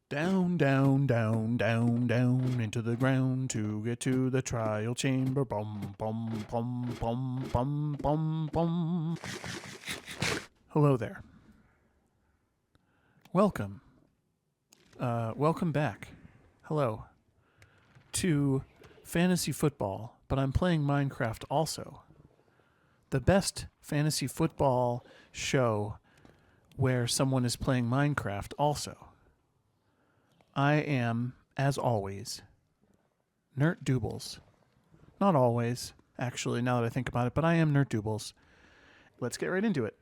Down, down, down, down, down into the ground to get to the trial chamber. Bum, bum, bum, bum, bum, bum, bum. Hello there. Welcome. Welcome back. Hello. To fantasy football, but I'm playing Minecraft also. The best fantasy football show where someone is playing Minecraft also. I am, as always, Nert Doobles. Not always, actually, now that I think about it, but I am Nert Doobles. Let's get right into it.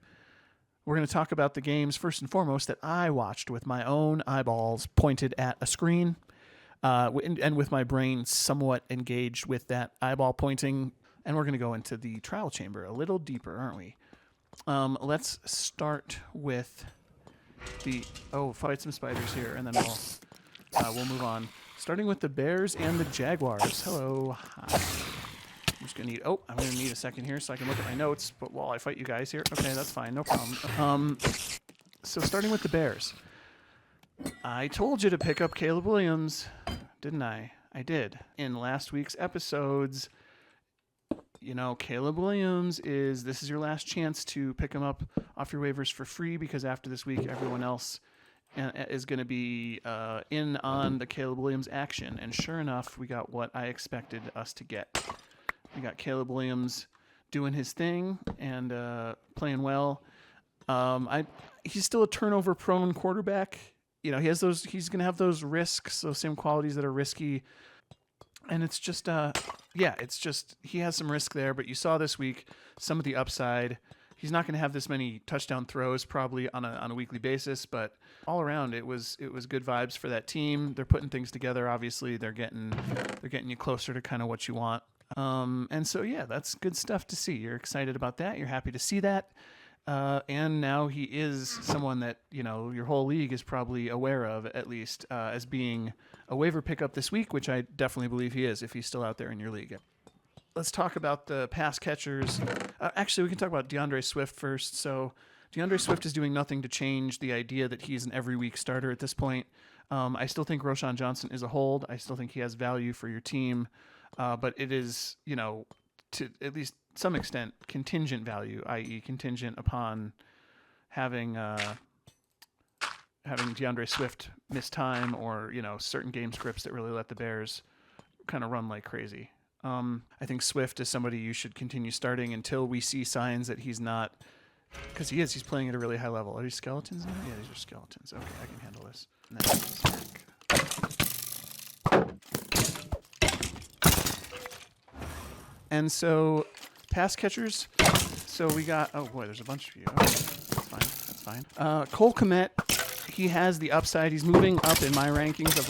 We're going to talk about the games, first and foremost, that I watched with my own eyeballs pointed at a screen, and with my brain somewhat engaged with that eyeball pointing. And we're going to go into the trial chamber a little deeper, aren't we? Let's start with fight some spiders here, and then we'll move on. Starting with the Bears and the Jaguars. Hello. Hi. I'm going to need a second here so I can look at my notes, but while I fight you guys here. Okay, that's fine. No problem. So starting with the Bears. I told you to pick up Caleb Williams, didn't I? I did. In last week's episodes, Caleb Williams this is your last chance to pick him up off your waivers for free, because after this week, everyone else is going to be in on the Caleb Williams action. And sure enough, we got what I expected us to get. We got Caleb Williams doing his thing and playing well. He's still a turnover-prone quarterback. He's going to have those risks, those same qualities that are risky. And it's just, he has some risk there. But you saw this week some of the upside. He's not going to have this many touchdown throws probably on a weekly basis, but all around it was good vibes for that team. They're putting things together. Obviously, they're getting you closer to kind of what you want. And so that's good stuff to see. You're excited about that. You're happy to see that. And now he is someone that your whole league is probably aware of, at least as being a waiver pickup this week, which I definitely believe he is if he's still out there in your league. Let's talk about the pass catchers. Actually, we can talk about DeAndre Swift first. So DeAndre Swift is doing nothing to change the idea that he's an every week starter at this point. I still think Roschon Johnson is a hold. I still think he has value for your team. But it is, to at least some extent, contingent value, i.e. contingent upon having DeAndre Swift miss time or, certain game scripts that really let the Bears kind of run like crazy. I think Swift is somebody you should continue starting until we see signs that he's not, because he's playing at a really high level. Are these skeletons now? Yeah, these are skeletons. Okay, I can handle this. And then and so, pass catchers. So we got, there's a bunch of you. Okay, that's fine. Cole Kmet, he has the upside. He's moving up in my rankings of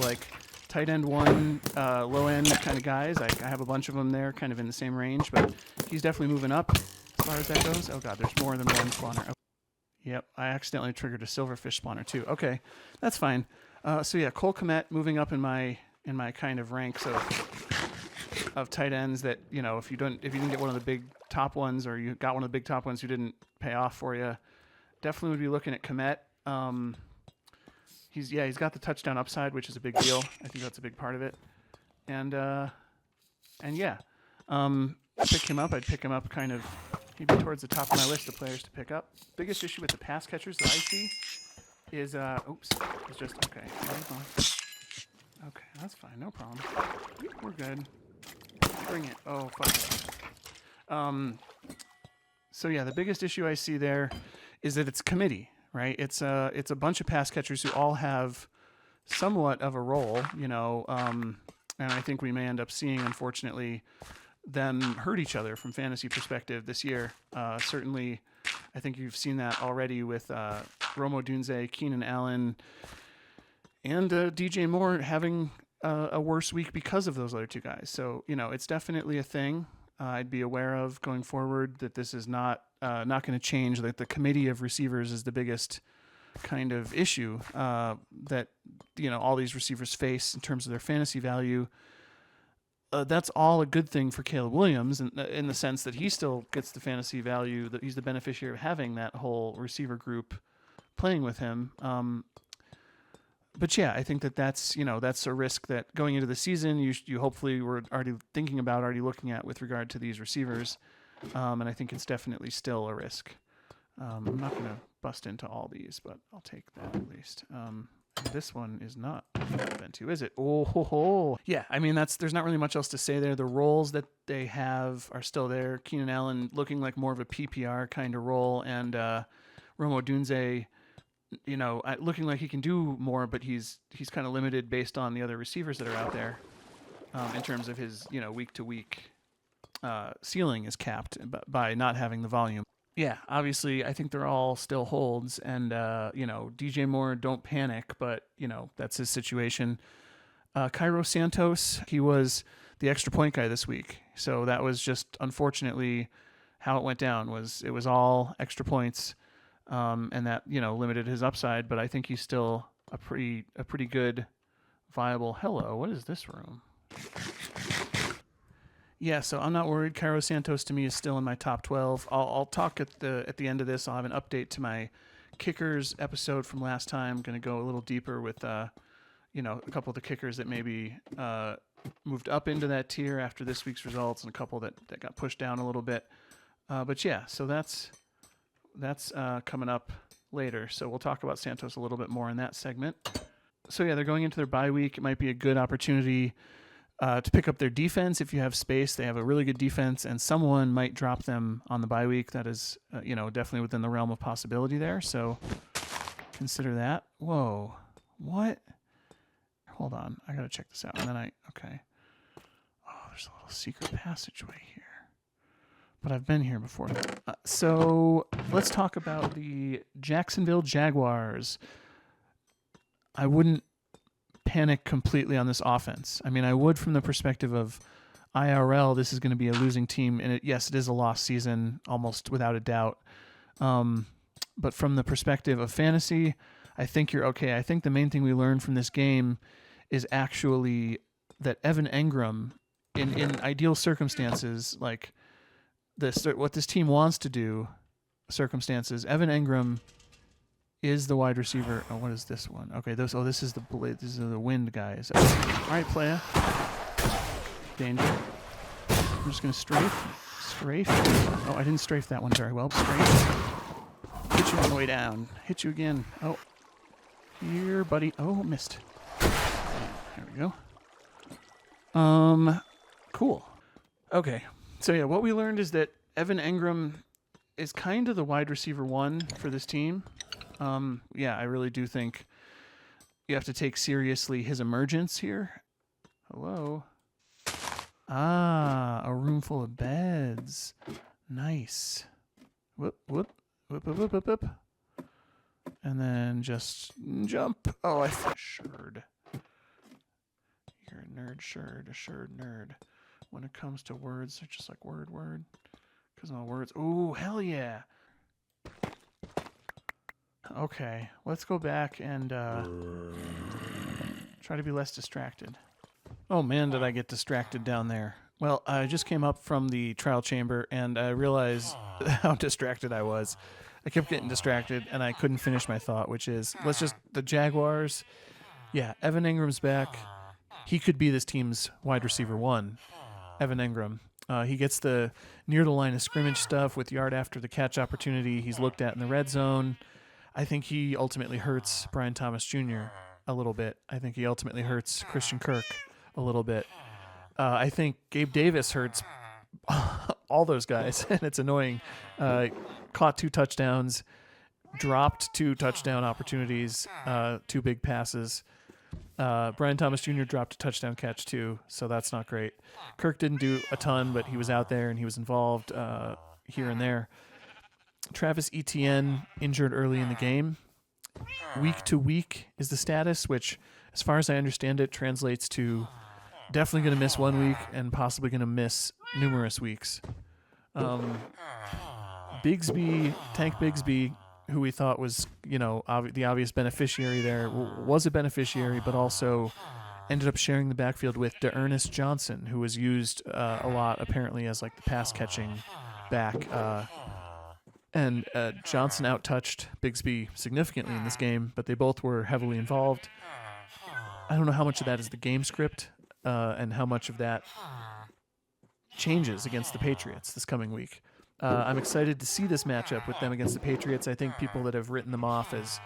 tight end one, low end kind of guys. I have a bunch of them there kind of in the same range, but he's definitely moving up as far as that goes. Oh God, there's more than one spawner. Okay. Yep, I accidentally triggered a silverfish spawner too. Okay, that's fine. Cole Kmet moving up in my kind of ranks of tight ends that, if you didn't get one of the big top ones, or you got one of the big top ones who didn't pay off for you, definitely would be looking at Kmet. He's got the touchdown upside, which is a big deal. I think that's a big part of it. And pick him up. I'd pick him up kind of maybe towards the top of my list of players to pick up. Biggest issue with the pass catchers that I see is it's just okay. Okay, that's fine, no problem. We're good. Bring it. Oh fuck. The biggest issue I see there is that it's committee. Right, it's a bunch of pass catchers who all have somewhat of a role, and I think we may end up seeing, unfortunately, them hurt each other from fantasy perspective this year. Certainly, I think you've seen that already with Rome Odunze, Keenan Allen, and DJ Moore having a worse week because of those other two guys. So it's definitely a thing I'd be aware of going forward, that this is not going to change. That the committee of receivers is the biggest kind of issue that all these receivers face in terms of their fantasy value. That's all a good thing for Caleb Williams in the sense that he still gets the fantasy value, that he's the beneficiary of having that whole receiver group playing with him. But yeah, I think that's a risk that going into the season you hopefully were already thinking about, already looking at with regard to these receivers, and I think it's definitely still a risk. I'm not going to bust into all these, but I'll take that at least. This one is not Davante, is it? Oh, yeah. I mean, there's not really much else to say there. The roles that they have are still there. Keenan Allen looking like more of a PPR kind of role, and Rome Odunze, looking like he can do more, but he's kind of limited based on the other receivers that are out there in terms of his week to week ceiling is capped by not having the volume. Yeah, obviously, I think they're all still holds, and DJ Moore, don't panic, but that's his situation. Cairo Santos, he was the extra point guy this week, so that was just unfortunately how it went down. It was all extra points, and that limited his upside. But I think he's still a pretty good, viable. Hello, what is this room? Yeah, so I'm not worried. Cairo Santos to me is still in my top 12. I'll talk at the end of this. I'll have an update to my kickers episode from last time. I'm going to go a little deeper with a couple of the kickers that maybe moved up into that tier after this week's results, and a couple that got pushed down a little bit. But yeah, so that's coming up later. So we'll talk about Santos a little bit more in that segment. So yeah, they're going into their bye week. It might be a good opportunity to pick up their defense if you have space. They have a really good defense, and someone might drop them on the bye week. That is, definitely within the realm of possibility there. So consider that. Whoa, what? Hold on, I gotta check this out. And then okay. Oh, there's a little secret passageway here, but I've been here before. So let's talk about the Jacksonville Jaguars. I wouldn't panic completely on this offense. I mean, I would from the perspective of IRL. This is going to be a losing team, and it is a lost season almost without a doubt. But from the perspective of fantasy, I think you're okay. I think the main thing we learned from this game is actually that Evan Engram, in ideal circumstances, like what this team wants to do, circumstances, Evan Engram is the wide receiver. Oh, what is this one? Okay, this is the wind guys. All right, playa. Danger. I'm just gonna strafe. Oh, I didn't strafe that one very well. Strafe. Hit you on the way down. Hit you again. Oh, here, buddy. Oh, missed. There we go. Cool. Okay, so yeah, what we learned is that Evan Engram is kind of the wide receiver one for this team. I really do think you have to take seriously his emergence here. Hello. A room full of beds. Nice. Whoop. And then just jump. Oh, I shirred. You're a nerd, a shirred nerd. When it comes to words, they're just like word. Because all words. Ooh, hell yeah. Okay, let's go back and try to be less distracted. Oh man, did I get distracted down there. Well, I just came up from the trial chamber and I realized how distracted I was. I kept getting distracted and I couldn't finish my thought, which is, the Jaguars. Yeah, Evan Ingram's back. He could be this team's wide receiver one, Evan Engram. He gets the near the line of scrimmage stuff with yard after the catch opportunity. He's looked at in the red zone. I think he ultimately hurts Brian Thomas Jr. a little bit. I think he ultimately hurts Christian Kirk a little bit. I think Gabe Davis hurts all those guys, and it's annoying. Caught 2 touchdowns, dropped 2 touchdown opportunities, 2 big passes. Brian Thomas Jr. dropped a touchdown catch too, so that's not great. Kirk didn't do a ton, but he was out there and he was involved here and there. Travis Etienne injured early in the game. Week to week is the status, which, as far as I understand it, translates to definitely going to miss 1 week and possibly going to miss numerous weeks. Tank Bigsby, who we thought was, the obvious beneficiary there, was a beneficiary, but also ended up sharing the backfield with DeErnest Johnson, who was used a lot apparently as like the pass catching back. And Johnson outtouched Bigsby significantly in this game, but they both were heavily involved. I don't know how much of that is the game script and how much of that changes against the Patriots this coming week. I'm excited to see this matchup with them against the Patriots. I think people that have written them off as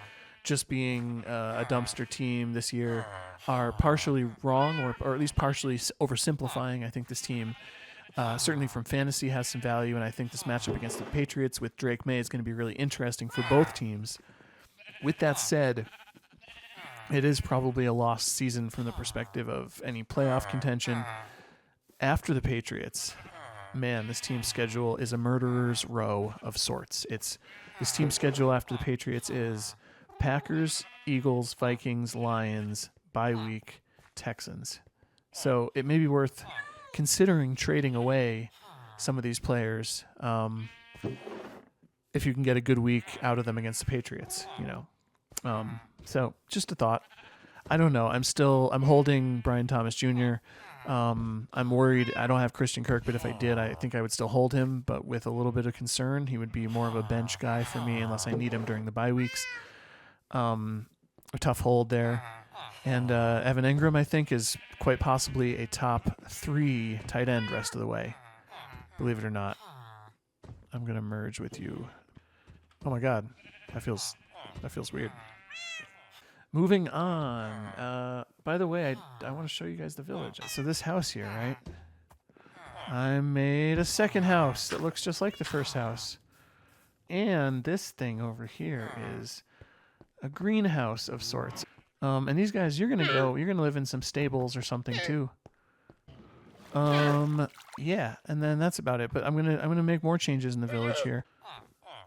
just being a dumpster team this year are partially wrong or at least partially oversimplifying. I think this team, certainly from fantasy, has some value, and I think this matchup against the Patriots with Drake May is going to be really interesting for both teams. With that said, it is probably a lost season from the perspective of any playoff contention. After the Patriots, man, this team's schedule is a murderer's row of sorts. This team's schedule after the Patriots is Packers, Eagles, Vikings, Lions, bye week, Texans. So it may be worth considering trading away some of these players if you can get a good week out of them against the Patriots, So just a thought. I don't know. I'm holding Brian Thomas Jr. I'm worried. I don't have Christian Kirk, but if I did, I think I would still hold him, but with a little bit of concern. He would be more of a bench guy for me unless I need him during the bye weeks. A tough hold there. And Evan Engram, I think, is quite possibly a top 3 tight end rest of the way. Believe it or not. I'm going to merge with you. Oh, my God. That feels weird. Moving on. By the way, I want to show you guys the village. So this house here, right? I made a second house that looks just like the first house. And this thing over here is a greenhouse of sorts. And these guys, you're gonna live in some stables or something too. Yeah, and then that's about it. But I'm gonna make more changes in the village here.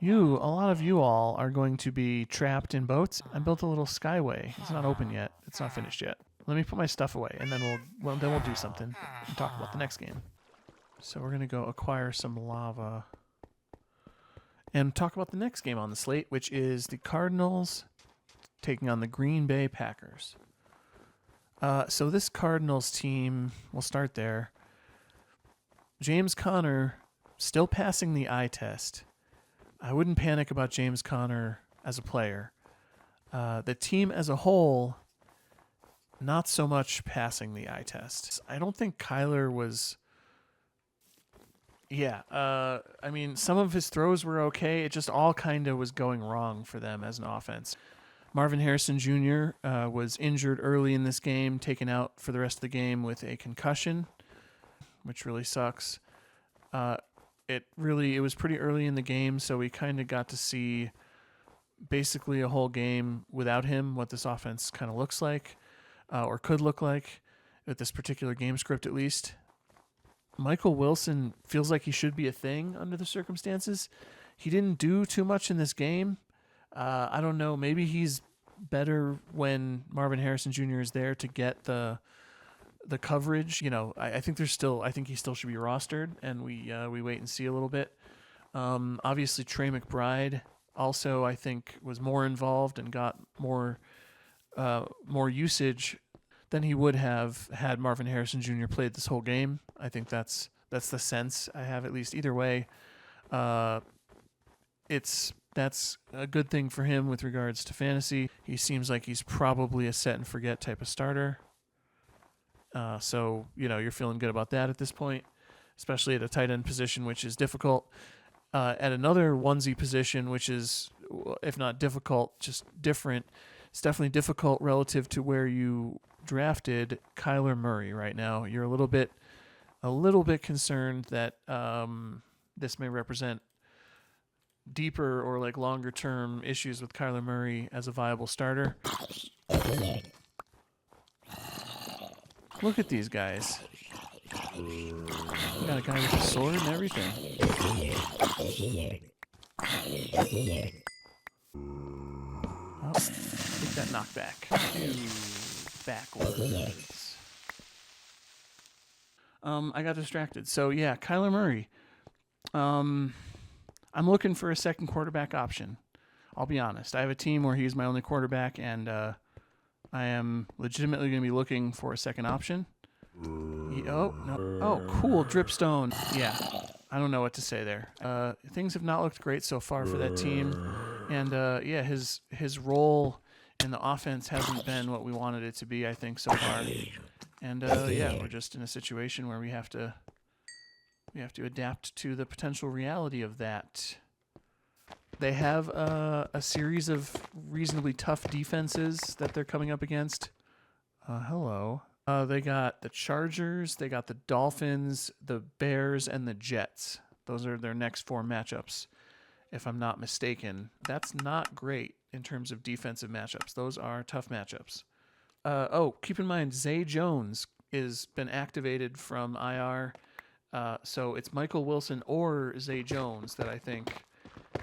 A lot of you all are going to be trapped in boats. I built a little skyway. It's not open yet. It's not finished yet. Let me put my stuff away, and then we'll do something and talk about the next game. So we're gonna go acquire some lava and talk about the next game on the slate, which is the Cardinals taking on the Green Bay Packers. So this Cardinals team, we'll start there. James Conner still passing the eye test. I wouldn't panic about James Conner as a player. The team as a whole, not so much passing the eye test. I don't think Kyler was... Yeah, I mean, some of his throws were okay. It just all kind of was going wrong for them as an offense. Marvin Harrison Jr. Was injured early in this game, taken out for the rest of the game with a concussion, which really sucks. It was pretty early in the game, so we kind of got to see basically a whole game without him, what this offense kind of looks like, or could look like, with this particular game script at least. Michael Wilson feels like he should be a thing under the circumstances. He didn't do too much in this game. I don't know. Maybe he's better when Marvin Harrison Jr. is there to get the coverage. I think he still should be rostered, and we wait and see a little bit. Obviously, Trey McBride also, I think, was more involved and got more usage than he would have had Marvin Harrison Jr. played this whole game. I think that's the sense I have, at least. Either way, that's a good thing for him with regards to fantasy. He seems like he's probably a set and forget type of starter. So you're feeling good about that at this point, especially at a tight end position, which is difficult. At another onesie position, which is, if not difficult, just different. It's definitely difficult relative to where you drafted Kyler Murray right now. You're a little bit concerned that this may represent deeper or like longer term issues with Kyler Murray as a viable starter. Look at these guys. We got a guy with a sword and everything. Oh, take that knockback. Backwards. I got distracted. So yeah, Kyler Murray. I'm looking for a second quarterback option. I'll be honest. I have a team where he's my only quarterback, and I am legitimately going to be looking for a second option. Cool, Dripstone. Yeah, I don't know what to say there. Things have not looked great so far for that team, and his role and the offense hasn't been what we wanted it to be, I think, so far. And yeah, we're just in a situation where we have to adapt to the potential reality of that. They have a series of reasonably tough defenses that they're coming up against. Hello. They got the Chargers, they got the Dolphins, the Bears, and the Jets. Those are their next 4 matchups, if I'm not mistaken. That's not great in terms of defensive matchups. Those are tough matchups. Keep in mind, Zay Jones has been activated from IR. So it's Michael Wilson or Zay Jones that I think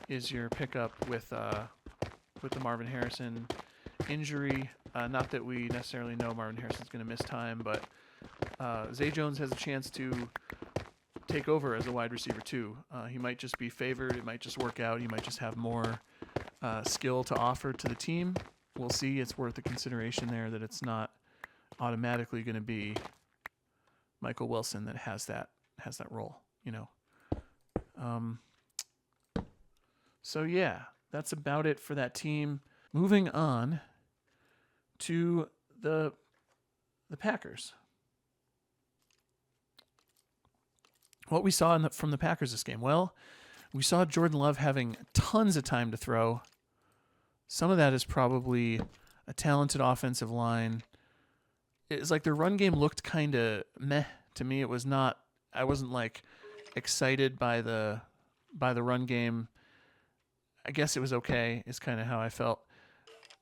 is your pickup with the Marvin Harrison injury. Not that we necessarily know Marvin Harrison's going to miss time, but Zay Jones has a chance to take over as a wide receiver too. He might just be favored. It might just work out. He might just have more skill to offer to the team. We'll see. It's worth the consideration there that it's not automatically going to be Michael Wilson that has that role, you know. So yeah, that's about it for that team. Moving on to the Packers. What we saw from the Packers this game? Well, we saw Jordan Love having tons of time to throw. Some of that is probably a talented offensive line. It's like their run game looked kind of meh to me. It was not. I wasn't like excited by the run game. I guess it was okay. Is kind of how I felt.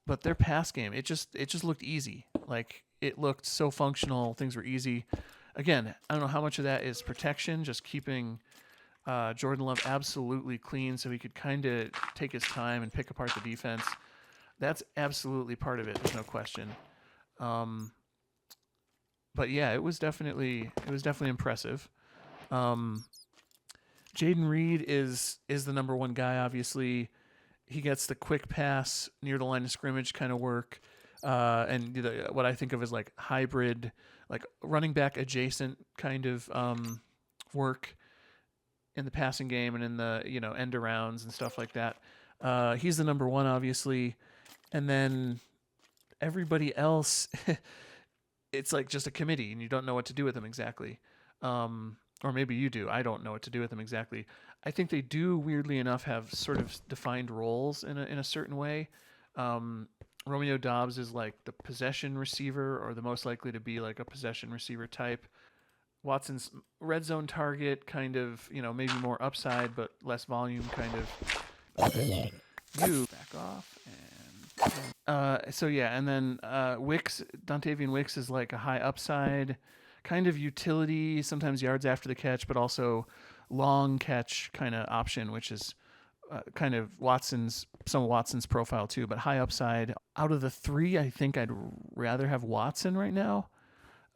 But their pass game, it just looked easy. Like it looked so functional. Things were easy. Again, I don't know how much of that is protection, just keeping Jordan Love absolutely clean so he could kind of take his time and pick apart the defense. That's absolutely part of it. There's no question. But yeah, it was definitely impressive. Jaden Reed is the number one guy. Obviously, he gets the quick pass near the line of scrimmage kind of work, and what I think of as like hybrid, like running back adjacent kind of work in the passing game and in the end arounds and stuff like that. He's the number one, obviously, and then everybody else, it's like just a committee, and you don't know what to do with them exactly. Or maybe you do. I don't know what to do with them exactly. I think they do, weirdly enough, have sort of defined roles in a certain way. Romeo Doubs is like the possession receiver, or the most likely to be like a possession receiver type. Watson's red zone target, kind of, maybe more upside, but less volume, kind of. You back off. So yeah, and then Wicks, Dontavian Wicks is like a high upside, kind of utility, sometimes yards after the catch, but also long catch kind of option, which is kind of some of Watson's profile too, but high upside. Out of the 3, I think I'd rather have Watson right now.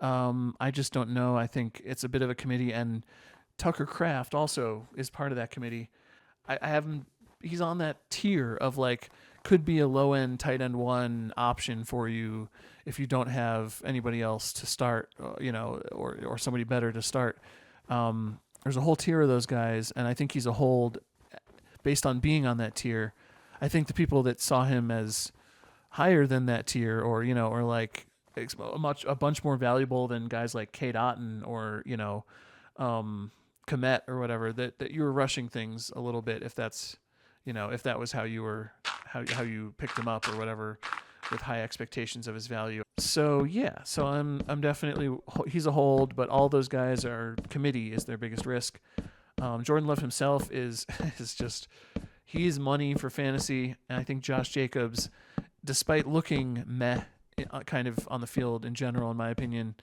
I just don't know. I think it's a bit of a committee, and Tucker Kraft also is part of that committee. I haven't. He's on that tier of like could be a low end tight end 1 option for you if you don't have anybody else to start, or somebody better to start. There's a whole tier of those guys, and I think he's a hold based on being on that tier. I think the people that saw him as higher than that tier, or like a bunch more valuable than guys like Kate Otten or Komet or whatever, that you were rushing things a little bit if that's if that was how you picked him up or whatever, with high expectations of his value. So yeah, so I'm definitely, he's a hold, but all those guys are committee is their biggest risk. Jordan Love himself is just, he's money for fantasy, and I think Josh Jacobs, despite looking meh kind of on the field in general, in my opinion.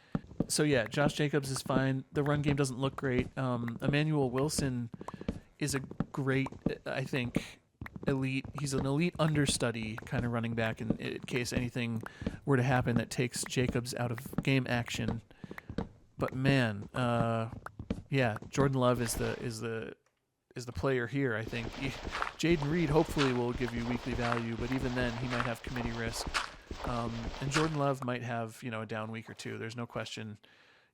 So yeah, Josh Jacobs is fine. The run game doesn't look great. Emmanuel Wilson is a great, I think, elite. He's an elite understudy kind of running back in case anything were to happen that takes Jacobs out of game action. But man, yeah, Jordan Love is the player here. I think Jaden Reed hopefully will give you weekly value, but even then he might have committee risk. And Jordan Love might have a down week or two. There's no question.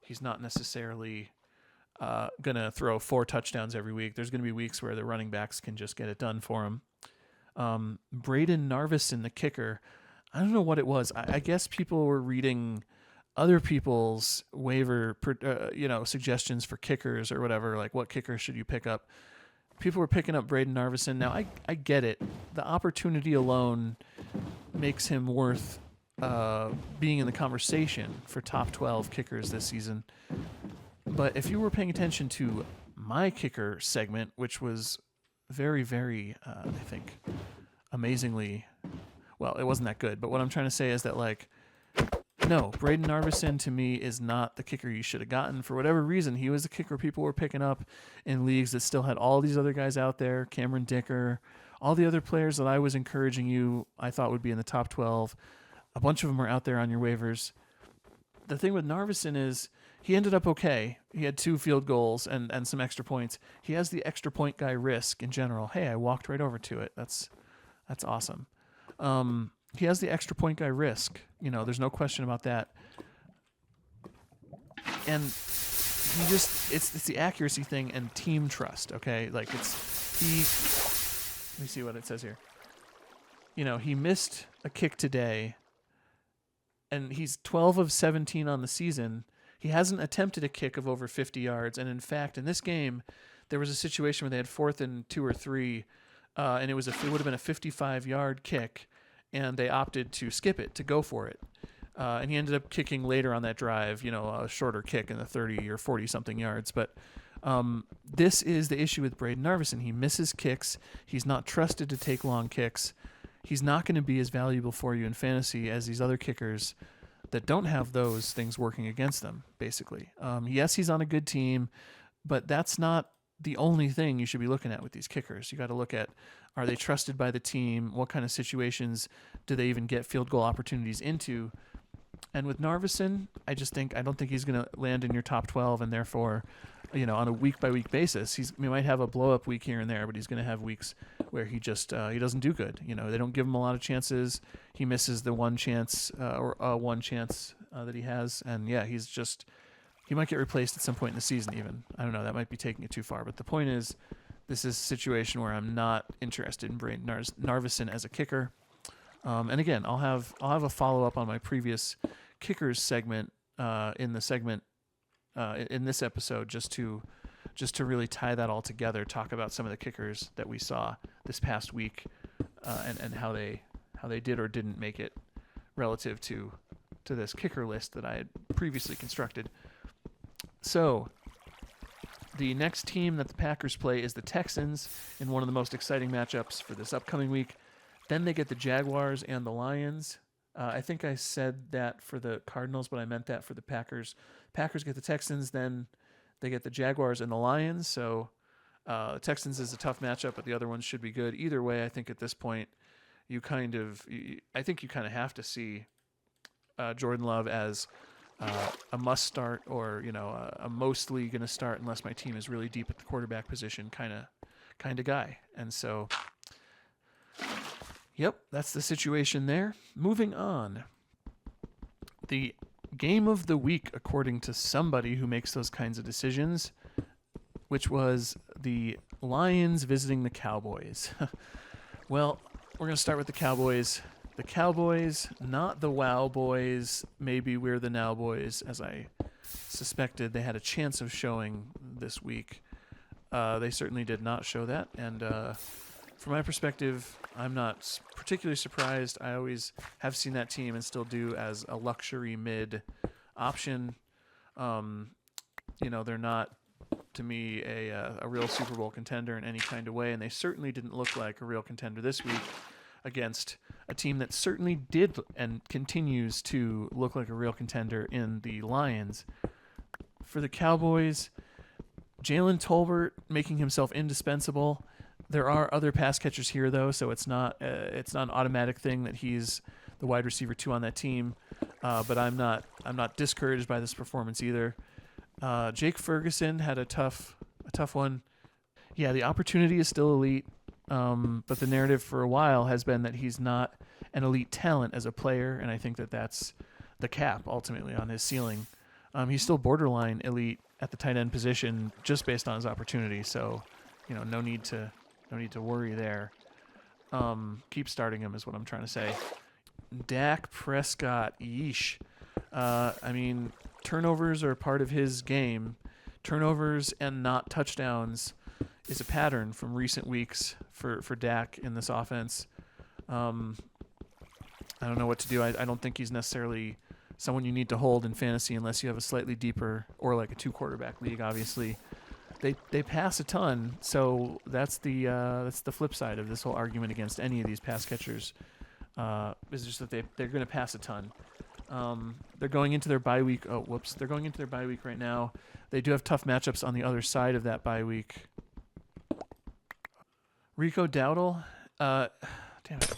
He's not necessarily gonna throw 4 touchdowns every week. There's gonna be weeks where the running backs can just get it done for him. Braden Narvison, the kicker, I don't know what it was. I guess people were reading other people's waiver, suggestions for kickers or whatever. Like, what kicker should you pick up? People were picking up Braden Narveson. Now, I get it. The opportunity alone makes him worth being in the conversation for top 12 kickers this season. But if you were paying attention to my kicker segment, which was very, very, I think, amazingly, well, it wasn't that good. But what I'm trying to say is that, like, no, Braden Narveson to me is not the kicker you should have gotten. For whatever reason, he was the kicker people were picking up in leagues that still had all these other guys out there, Cameron Dicker, all the other players that I was encouraging you, I thought would be in the top 12. A bunch of them are out there on your waivers. The thing with Narveson is he ended up okay. He had 2 field goals and some extra points. He has the extra point guy risk in general. Hey, I walked right over to it. That's awesome. He has the extra point guy risk. There's no question about that. And he just, it's the accuracy thing and team trust, okay? Like, let me see what it says here. He missed a kick today, and he's 12 of 17 on the season. He hasn't attempted a kick of over 50 yards. And in fact, in this game, there was a situation where they had 4th and 2 or 3, and it would have been a 55-yard kick, and they opted to skip it, to go for it. And he ended up kicking later on that drive, a shorter kick in the 30 or 40-something yards. But this is the issue with Braden Narveson. He misses kicks. He's not trusted to take long kicks. He's not going to be as valuable for you in fantasy as these other kickers that don't have those things working against them, basically. Yes, he's on a good team, but that's not the only thing you should be looking at with these kickers. You got to look at, are they trusted by the team? What kind of situations do they even get field goal opportunities into? And with Narveson, I don't think he's going to land in your top 12, and therefore, on a week-by-week basis, he might have a blow-up week here and there, but he's going to have weeks where he just he doesn't do good. They don't give him a lot of chances. He misses the one chance that he has, and yeah, he might get replaced at some point in the season even. I don't know, that might be taking it too far, but the point is, this is a situation where I'm not interested in Braden Narveson as a kicker. And again, I'll have a follow-up on my previous kickers segment in this episode just to really tie that all together, talk about some of the kickers that we saw this past week and how they did or didn't make it relative to this kicker list that I had previously constructed. So the next team that the Packers play is the Texans in one of the most exciting matchups for this upcoming week. Then they get the Jaguars and the Lions. I think I said that for the Cardinals, but I meant that for the Packers. Packers get the Texans, then they get the Jaguars and the Lions. So Texans is a tough matchup, but the other ones should be good. Either way, I think at this point, you kind of have to see Jordan Love as a must start, or a mostly going to start unless my team is really deep at the quarterback position kind of guy. And so, yep, that's the situation there. Moving on. The game of the week, according to somebody who makes those kinds of decisions, which was the Lions visiting the Cowboys. Well, we're going to start with the Cowboys. The Cowboys, not the Wow Boys. Maybe we're the Now Boys, as I suspected they had a chance of showing this week. They certainly did not show that, and from my perspective, I'm not particularly surprised. I always have seen that team and still do as a luxury mid option. They're not, to me, a real Super Bowl contender in any kind of way, and they certainly didn't look like a real contender this week against a team that certainly did and continues to look like a real contender in the Lions. For the Cowboys, Jalen Tolbert making himself indispensable. There are other pass catchers here, though, so it's not an automatic thing that he's the wide receiver 2 on that team. But I'm not discouraged by this performance either. Jake Ferguson had a tough one. Yeah, the opportunity is still elite, but the narrative for a while has been that he's not an elite talent as a player, and I think that that's the cap ultimately on his ceiling. He's still borderline elite at the tight end position just based on his opportunity. So, no need to worry there. Keep starting him is what I'm trying to say. Dak Prescott, yeesh. I mean, turnovers are part of his game. Turnovers and not touchdowns is a pattern from recent weeks for Dak in this offense. I don't know what to do. I don't think he's necessarily someone you need to hold in fantasy unless you have a slightly deeper or like a 2-quarterback league, obviously. They pass a ton, so that's the flip side of this whole argument against any of these pass catchers. Is just that they're going to pass a ton. They're going into their bye week. Oh, whoops! They're going into their bye week right now. They do have tough matchups on the other side of that bye week. Rico Dowdle, damn it.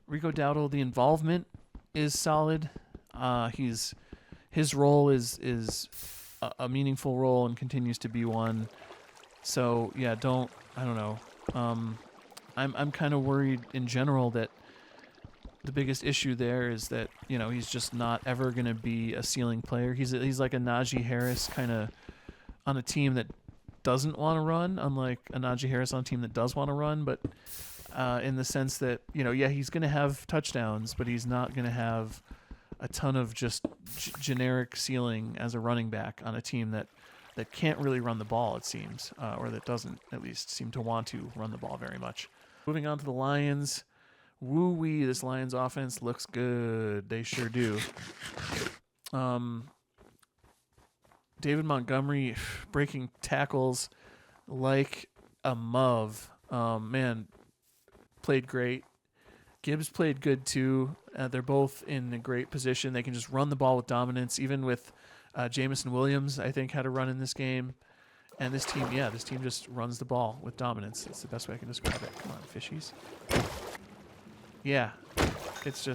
Rico Dowdle, the involvement is solid. His role is a meaningful role and continues to be one. So yeah, I don't know. I'm kind of worried in general that the biggest issue there is that he's just not ever going to be a ceiling player. He's like a Najee Harris kind of on a team that doesn't want to run, unlike a Najee Harris on a team that does want to run. But in the sense that he's going to have touchdowns, but he's not going to have a ton of just generic ceiling as a running back on a team that can't really run the ball, it seems, or that doesn't at least seem to want to run the ball very much. Moving on to the Lions. Woo-wee, this Lions offense looks good. They sure do. David Montgomery breaking tackles like a muv. Man, played great. Gibbs played good too. They're both in a great position. They can just run the ball with dominance. Even with Jameson Williams, I think, had a run in this game. And this team just runs the ball with dominance. That's the best way I can describe it. Come on, fishies. Yeah, it's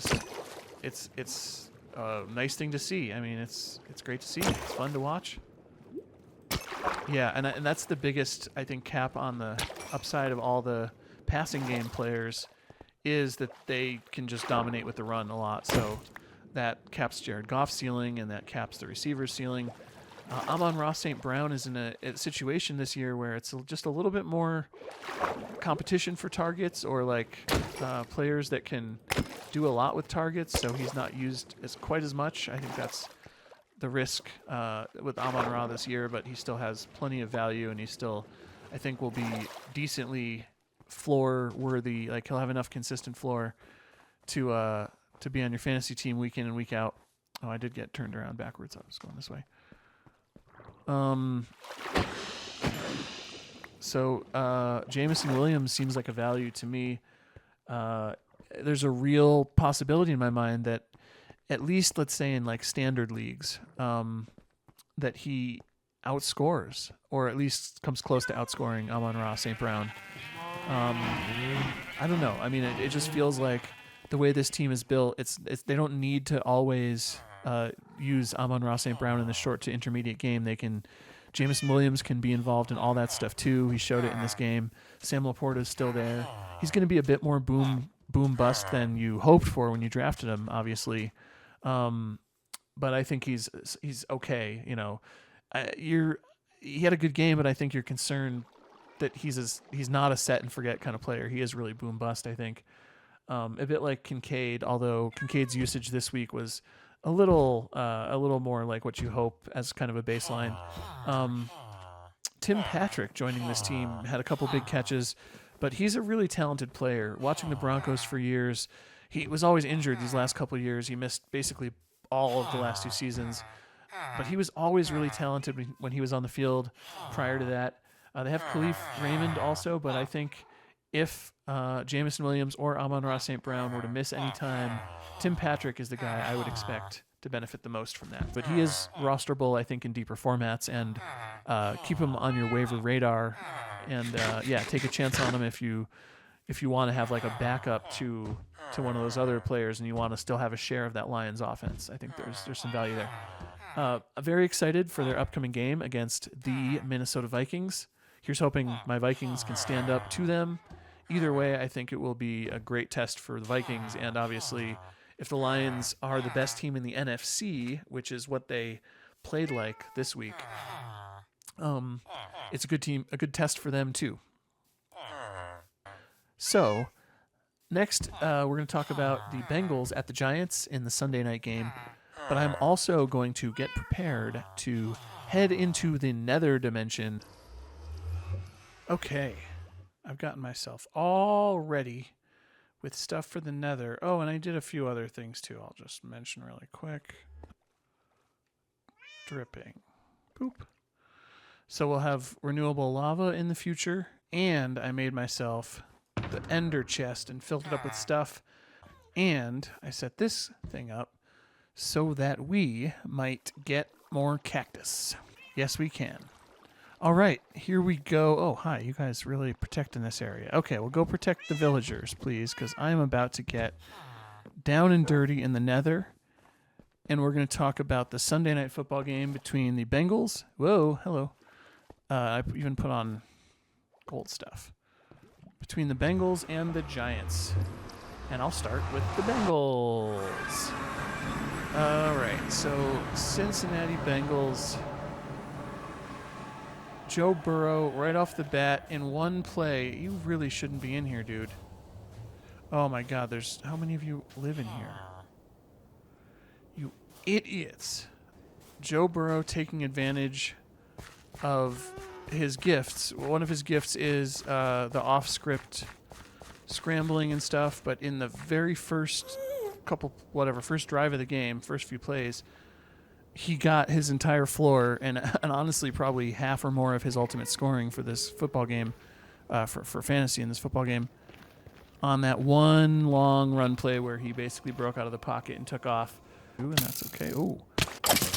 a nice thing to see. I mean, it's great to see. It's fun to watch. Yeah, and that's the biggest, I think, cap on the upside of all the passing game players is that they can just dominate with the run a lot. So that caps Jared Goff's ceiling, and that caps the receiver's ceiling. Amon-Ra St. Brown is in a situation this year where it's just a little bit more competition for targets, or like players that can do a lot with targets, so he's not used as quite as much. I think that's the risk with Amon-Ra this year, but he still has plenty of value, and he still, I think, will be decently floor worthy. Like, he'll have enough consistent floor to be on your fantasy team week in and week out. Oh, I did get turned around backwards. I was going this way. So Jameson Williams seems like a value to me. There's a real possibility in my mind that at least, let's say in like standard leagues, that he outscores, or at least comes close to outscoring Amon-Ra St. Brown. I don't know. I mean, it just feels like the way this team is built, it's they don't need to always use Amon-Ra St. Brown in the short to intermediate game. Jameson Williams can be involved in all that stuff too. He showed it in this game. Sam Laporta is still there. He's going to be a bit more boom bust than you hoped for when you drafted him, obviously. But I think he's okay. He had a good game, but I think you're concerned that he's not a set and forget kind of player. He is really boom bust, I think. A bit like Kincaid, although Kincaid's usage this week was a little more like what you hope as kind of a baseline. Tim Patrick joining this team had a couple big catches, but he's a really talented player. Watching the Broncos for years, he was always injured these last couple of years. He missed basically all of the last 2 seasons, but he was always really talented when he was on the field. Prior to that, they have Khalif Raymond also, but I think if Jameson Williams or Amon-Ra St. Brown were to miss any time, Tim Patrick is the guy I would expect to benefit the most from that. But he is rosterable, I think, in deeper formats, and keep him on your waiver radar. And take a chance on him if you want to have like a backup to one of those other players, and you want to still have a share of that Lions offense. I think there's some value there. I'm very excited for their upcoming game against the Minnesota Vikings. Here's hoping my Vikings can stand up to them. Either way, I think it will be a great test for the Vikings, and obviously, if the Lions are the best team in the NFC, which is what they played like this week, it's a good test for them too. So, Next, we're going to talk about the Bengals at the Giants in the Sunday night game. But I'm also going to get prepared to head into the nether dimension. Okay, I've gotten myself all ready with stuff for the nether. Oh, and I did a few other things too. I'll just mention really quick. Dripping. Poop. So we'll have renewable lava in the future. And I made myself the ender chest and filled it up with stuff. And I set this thing up so that we might get more cactus. Yes, we can. All right, here we go. Oh, hi, you guys really protecting this area. Okay, well, go protect the villagers, please, because I'm about to get down and dirty in the nether. And we're going to talk about the Sunday night football game between the Bengals. Whoa, hello. I even put on gold stuff. Between the Bengals and the Giants. And I'll start with the Bengals. All right, so Cincinnati Bengals. Joe Burrow, right off the bat, in one play. You really shouldn't be in here, dude. Oh my God, there's how many of you live in here? You idiots. Joe Burrow taking advantage of his gifts. One of his gifts is the off-script scrambling and stuff, but in the very first first drive of the game, first few plays, he got his entire floor and honestly probably half or more of his ultimate scoring for this football game, for fantasy in this football game, on that one long run play where he basically broke out of the pocket and took off. Ooh, and that's okay. Ooh,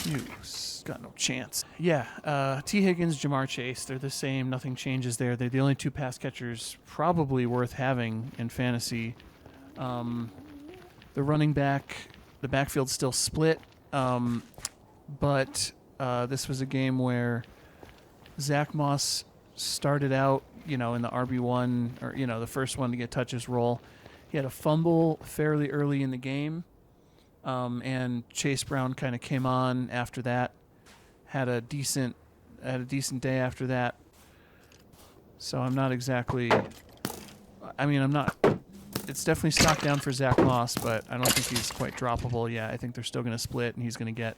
you got no chance. Yeah, T. Higgins, Jamar Chase, they're the same. Nothing changes there. They're the only two pass catchers probably worth having in fantasy. The running back, the backfield's still split, but this was a game where Zach Moss started out, in the RB1, or, the first one to get touches role. He had a fumble fairly early in the game, and Chase Brown kind of came on after that, had a decent day after that. So I'm not exactly, it's definitely stock down for Zach Moss, but I don't think he's quite droppable. Yeah, I think they're still going to split, and he's going to get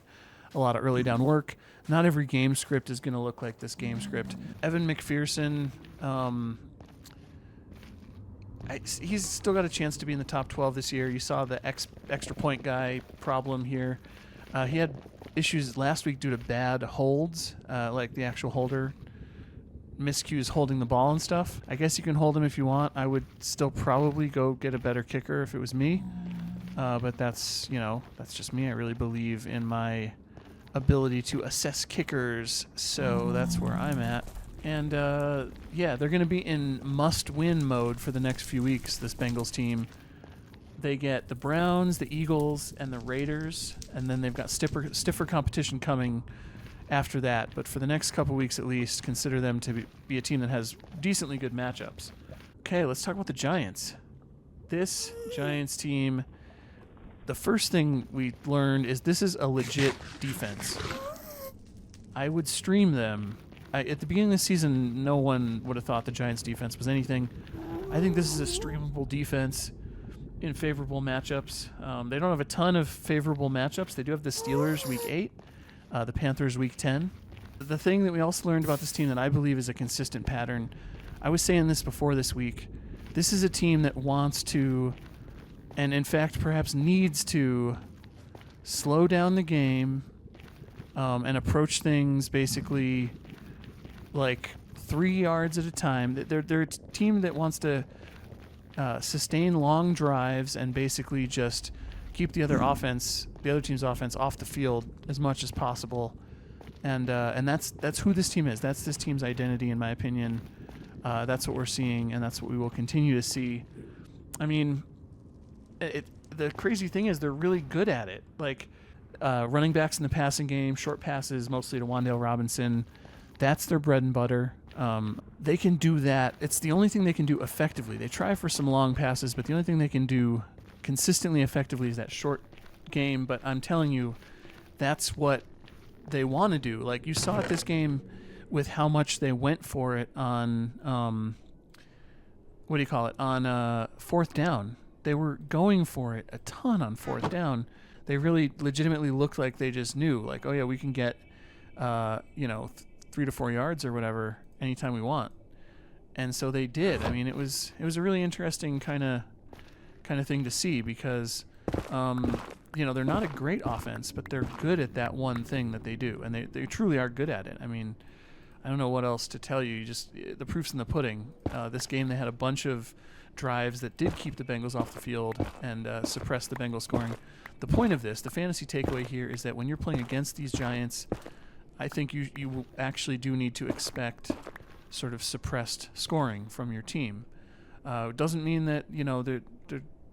a lot of early down work. Not every game script is going to look like this game script. Evan McPherson, he's still got a chance to be in the top 12 this year. You saw the extra point guy problem here. He had issues last week due to bad holds, like the actual holder miscues holding the ball and stuff. I guess you can hold him if you want. I would still probably go get a better kicker if it was me. But that's just me. I really believe in my ability to assess kickers, so that's where I'm at. And they're going to be in must-win mode for the next few weeks, this Bengals team. They get the Browns, the Eagles, and the Raiders, and then they've got stiffer competition coming after that. But for the next couple weeks at least, consider them to be a team that has decently good matchups. Okay, let's talk about the Giants. This Giants team, the first thing we learned is this is a legit defense. I would stream them. At the beginning of the season, no one would have thought the Giants defense was anything. I think this is a streamable defense in favorable matchups. They don't have a ton of favorable matchups. They do have the Steelers week 8, the Panthers week 10. The thing that we also learned about this team that I believe is a consistent pattern, I was saying this before this week, this is a team that wants to, and in fact perhaps needs to, slow down the game and approach things basically like 3 yards at a time. They're a team that wants to sustain long drives and basically just keep the other team's offense off the field as much as possible. And that's who this team is. That's this team's identity, in my opinion. That's what we're seeing, and that's what we will continue to see. I mean, the crazy thing is they're really good at it. Like running backs in the passing game, short passes, mostly to Wan'Dale Robinson. That's their bread and butter. They can do that. It's the only thing they can do effectively. They try for some long passes, but the only thing they can do consistently effectively is that short game. But I'm telling you, that's what they want to do. Like you saw at this game with how much they went for it on on fourth down. they were going for it a ton on fourth down. They really legitimately looked like they just knew, like, oh yeah, we can get 3 to 4 yards or whatever anytime we want. And so they did. I mean, it was a really interesting kind of thing to see because they're not a great offense, but they're good at that one thing that they do, and they truly are good at it. I mean, I don't know what else to tell you. The proof's in the pudding. This game, they had a bunch of drives that did keep the Bengals off the field and suppress the Bengals scoring. The point of this, the fantasy takeaway here, is that when you're playing against these Giants, I think you actually do need to expect sort of suppressed scoring from your team. It doesn't mean that they're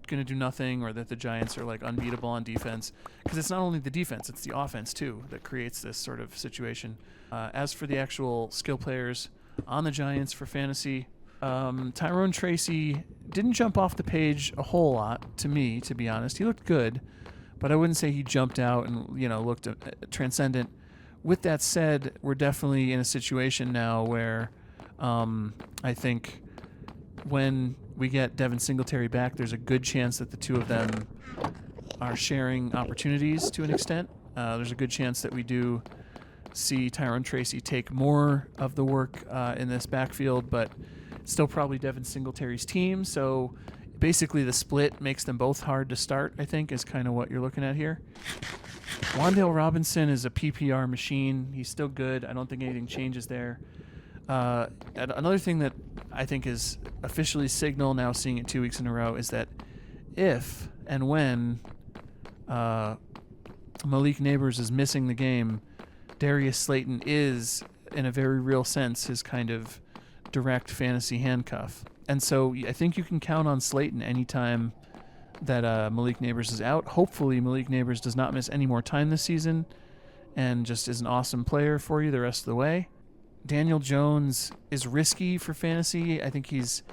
going to do nothing or that the Giants are like unbeatable on defense, because it's not only the defense, it's the offense too that creates this sort of situation. As for the actual skill players on the Giants for fantasy, Tyrone Tracy didn't jump off the page a whole lot to me, to be honest. He looked good, but I wouldn't say he jumped out and looked transcendent. With that said, we're definitely in a situation now where I think when we get Devin Singletary back, there's a good chance that the two of them are sharing opportunities to an extent. There's a good chance that we do see Tyrone Tracy take more of the work in this backfield, but still probably Devin Singletary's team. So basically the split makes them both hard to start, I think, is kind of what you're looking at here. Wan'Dale Robinson is a PPR machine. He's still good. I don't think anything changes there. Another thing that I think is officially signal, now seeing it 2 weeks in a row, is that if and when Malik Neighbors is missing the game, Darius Slayton is, in a very real sense, his kind of direct fantasy handcuff. And so I think you can count on Slayton anytime that Malik Neighbors is out. Hopefully Malik Neighbors does not miss any more time this season and just is an awesome player for you the rest of the way. Daniel Jones is risky for fantasy. I think he's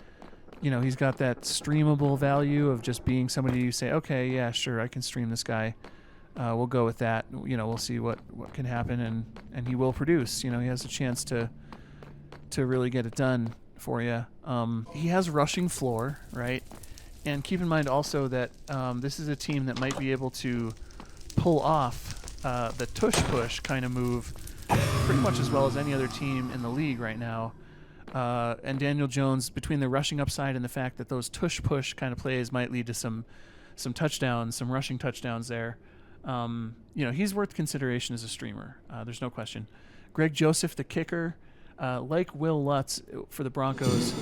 got that streamable value of just being somebody you say, okay, yeah, sure, I can stream this guy. We'll go with that. We'll see what can happen, and he will produce. He has a chance to really get it done for you. He has rushing floor, right? And keep in mind also that this is a team that might be able to pull off the tush-push kind of move pretty much as well as any other team in the league right now. And Daniel Jones, between the rushing upside and the fact that those tush-push kind of plays might lead to some touchdowns, some rushing touchdowns there, he's worth consideration as a streamer. There's no question. Greg Joseph, the kicker, like Will Lutz for the Broncos,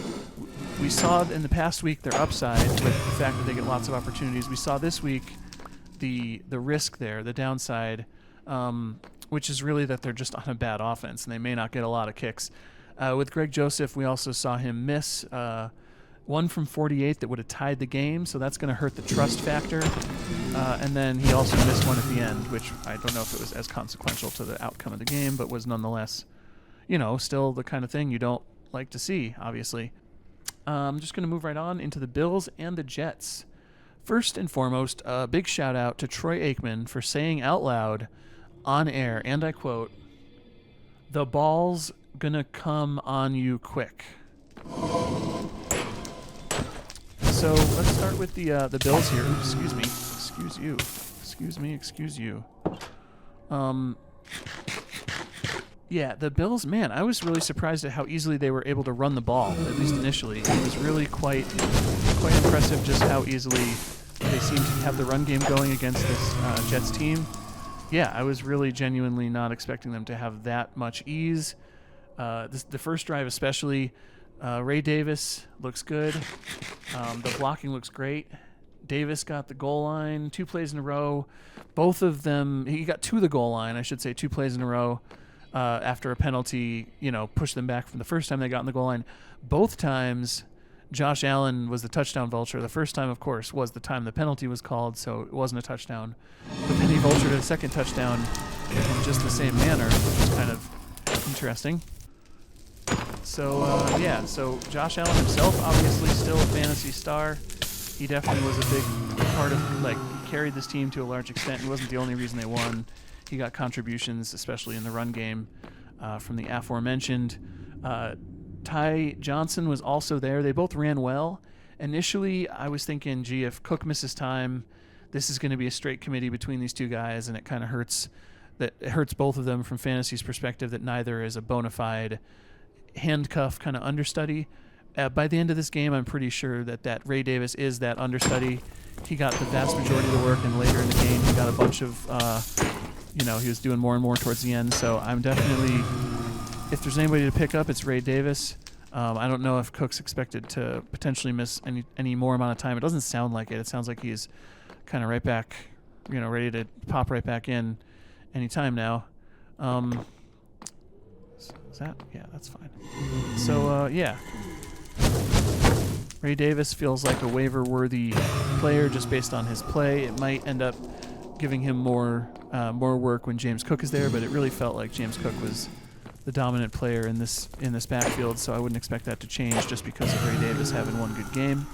we saw in the past week their upside with the fact that they get lots of opportunities. We saw this week the risk there, the downside, which is really that they're just on a bad offense and they may not get a lot of kicks. With Greg Joseph, we also saw him miss 1 from 48 that would have tied the game, so that's going to hurt the trust factor. And then he also missed one at the end, which I don't know if it was as consequential to the outcome of the game, but was nonetheless, still the kind of thing you don't like to see, obviously. I'm just going to move right on into the Bills and the Jets. First and foremost, a big shout out to Troy Aikman for saying out loud on air, and I quote, "The ball's gonna come on you quick." So let's start with the Bills here. Excuse you. Yeah, the Bills, man, I was really surprised at how easily they were able to run the ball, at least initially. It was really quite impressive just how easily they seemed to have the run game going against this Jets team. Yeah, I was really genuinely not expecting them to have that much ease. The first drive especially, Ray Davis looks good. The blocking looks great. Davis got the goal line 2 plays in a row. Both of them, he got to the goal line, I should say, 2 plays in a row. After a penalty, pushed them back from the first time they got in the goal line. Both times, Josh Allen was the touchdown vulture. The first time, of course, was the time the penalty was called, so it wasn't a touchdown. But then he vultured a second touchdown in just the same manner, which is kind of interesting. So, so Josh Allen himself, obviously still a fantasy star. He definitely was a big part of, carried this team to a large extent. He wasn't the only reason they won. He got contributions, especially in the run game, from the aforementioned. Ty Johnson was also there. They both ran well, initially I was thinking, gee, if Cook misses time, this is going to be a straight committee between these two guys, and it kind of hurts. That it hurts both of them from fantasy's perspective that neither is a bona fide handcuff kind of understudy. By the end of this game, I'm pretty sure that Ray Davis is that understudy. He got the vast majority of the work, and later in the game, he got a bunch of, he was doing more and more towards the end. So I'm definitely, if there's anybody to pick up, it's Ray Davis. I don't know if Cook's expected to potentially miss any more amount of time. It doesn't sound like it. It sounds like he's kind of right back, ready to pop right back in any time now. Is that? Yeah, that's fine. So, yeah. Ray Davis feels like a waiver-worthy player just based on his play. It might end up giving him more work when James Cook is there, but it really felt like James Cook was the dominant player in this backfield, so I wouldn't expect that to change just because of Ray Davis having one good game.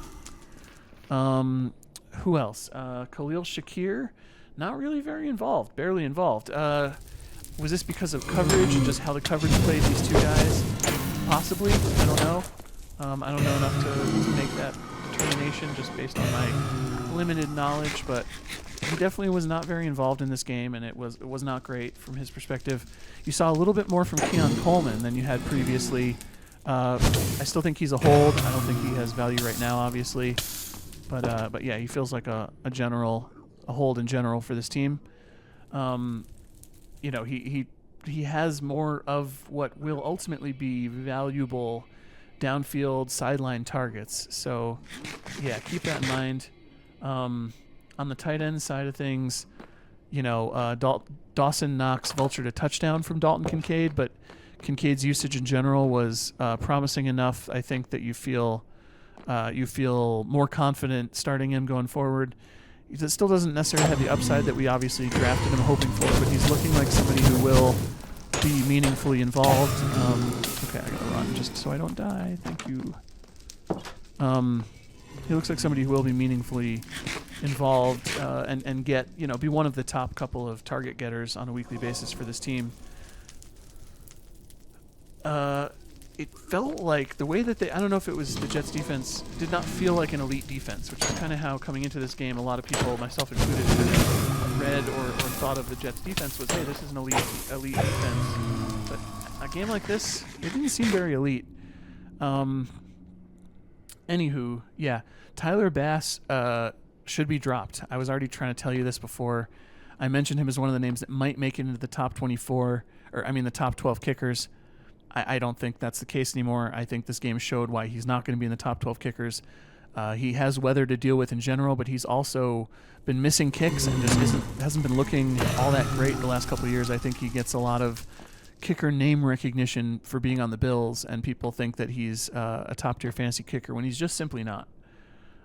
Who else? Khalil Shakir, not really very involved, barely involved. Was this because of coverage and just how the coverage played these two guys? Possibly. I don't know. I don't know enough to make that determination just based on my limited knowledge, but he definitely was not very involved in this game, and it was not great from his perspective. You saw a little bit more from Keon Coleman than you had previously. I still think he's a hold. I don't think he has value right now, obviously, but yeah, he feels like a hold in general for this team. He has more of what will ultimately be valuable downfield sideline targets. So, yeah, keep that in mind. On the tight end side of things, Dawson Knox vultured a touchdown from Dalton Kincaid, but Kincaid's usage in general was promising enough, I think, that you feel more confident starting him going forward. He still doesn't necessarily have the upside that we obviously drafted him hoping for, but he's looking like somebody who will be meaningfully involved. Okay, I gotta run just so I don't die. Thank you. He looks like somebody who will be meaningfully involved and get, be one of the top couple of target getters on a weekly basis for this team. It felt like the way that I don't know if it was the Jets defense, did not feel like an elite defense, which is kind of how coming into this game a lot of people, myself included, who read or thought of the Jets defense was, hey, this is an elite defense. But a game like this, it didn't seem very elite. Anywho, yeah, Tyler Bass should be dropped. I was already trying to tell you this before. I mentioned him as one of the names that might make it into the top 12 kickers. I don't think that's the case anymore. I think this game showed why he's not going to be in the top 12 kickers. He has weather to deal with in general, but he's also been missing kicks and just hasn't been looking all that great the last couple of years. I think he gets a lot of kicker name recognition for being on the Bills, and people think that he's a top-tier fantasy kicker when he's just simply not.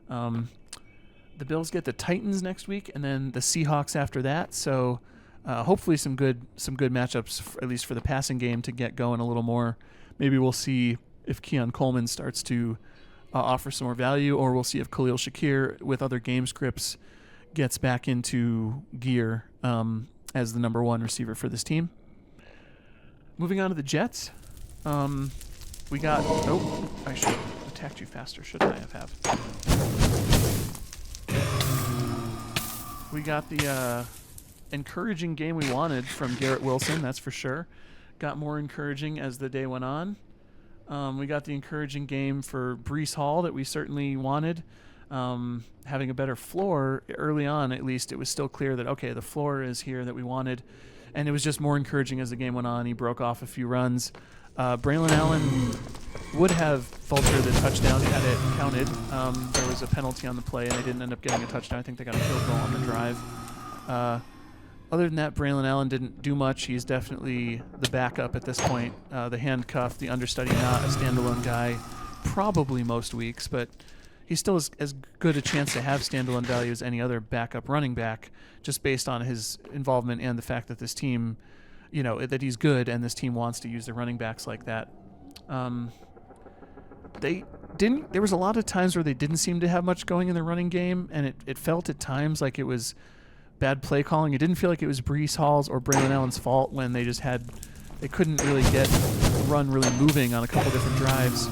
The Bills get the Titans next week and then the Seahawks after that, so hopefully some good matchups, at least for the passing game, to get going a little more. Maybe we'll see if Keon Coleman starts to offer some more value, or we'll see if Khalil Shakir, with other game scripts, gets back into gear as the number one receiver for this team. Moving on to the Jets, we got... Oh, I should have attacked you faster, shouldn't I have? We got the... encouraging game we wanted from Garrett Wilson, that's for sure. Got more encouraging as the day went on. We got the encouraging game for Breece Hall that we certainly wanted. Having a better floor early on, at least, it was still clear that, okay, the floor is here that we wanted. And it was just more encouraging as the game went on. He broke off a few runs. Braylon Allen would have vultured the touchdown had it counted. There was a penalty on the play, and they didn't end up getting a touchdown. I think they got a field goal on the drive. Other than that, Braylon Allen didn't do much. He's definitely the backup at this point. The handcuff, the understudy, not a standalone guy, probably most weeks, but he still has as good a chance to have standalone value as any other backup running back, just based on his involvement and the fact that this team, that he's good and this team wants to use their running backs like that. There was a lot of times where they didn't seem to have much going in the running game, and it felt at times like it was bad play calling. It didn't feel like it was Breece Hall's or Braylon Allen's fault when they couldn't really get the run really moving on a couple different drives.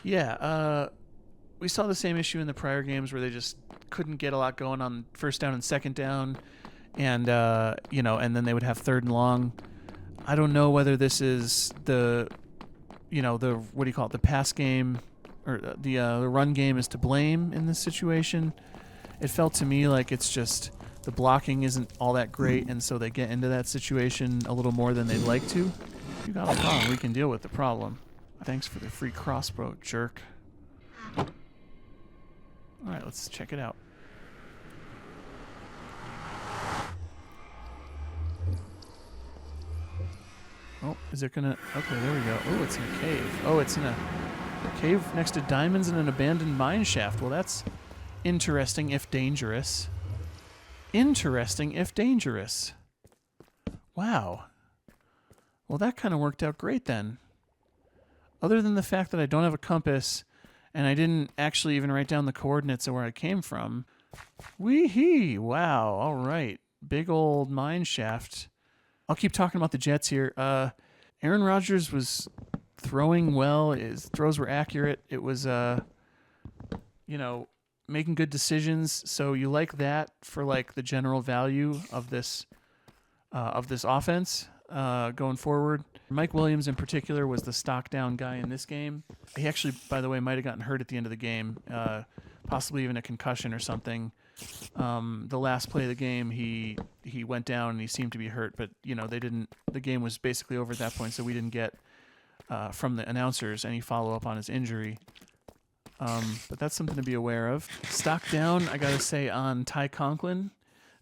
Yeah, we saw the same issue in the prior games where they just couldn't get a lot going on first down and second down, and and then they would have third and long. I don't know whether this is the what do you call it, the pass game or the run game is to blame in this situation. It felt to me like it's just the blocking isn't all that great, and so they get into that situation a little more than they'd like to. You got a problem, we can deal with the problem. Thanks for the free crossbow, jerk. Alright, let's check it out. Oh, is it gonna... Okay, there we go. Oh, it's in a cave. Oh, it's in a cave next to diamonds and an abandoned mine shaft. Well, that's interesting if dangerous. Interesting if dangerous. Wow. Well, that kind of worked out great then. Other than the fact that I don't have a compass and I didn't actually even write down the coordinates of where I came from. Wee-hee. Wow. All right. Big old mine shaft. I'll keep talking about the Jets here. Aaron Rodgers was throwing well. His throws were accurate. It was, making good decisions. So you like that for like the general value of this offense going forward. Mike Williams in particular was the stock down guy in this game. He actually, by the way, might have gotten hurt at the end of the game, possibly even a concussion or something. The last play of the game, he went down and he seemed to be hurt, but they didn't. The game was basically over at that point, so we didn't get from the announcers any follow up on his injury. But that's something to be aware of. Stock down, I gotta say, on Ty Conklin.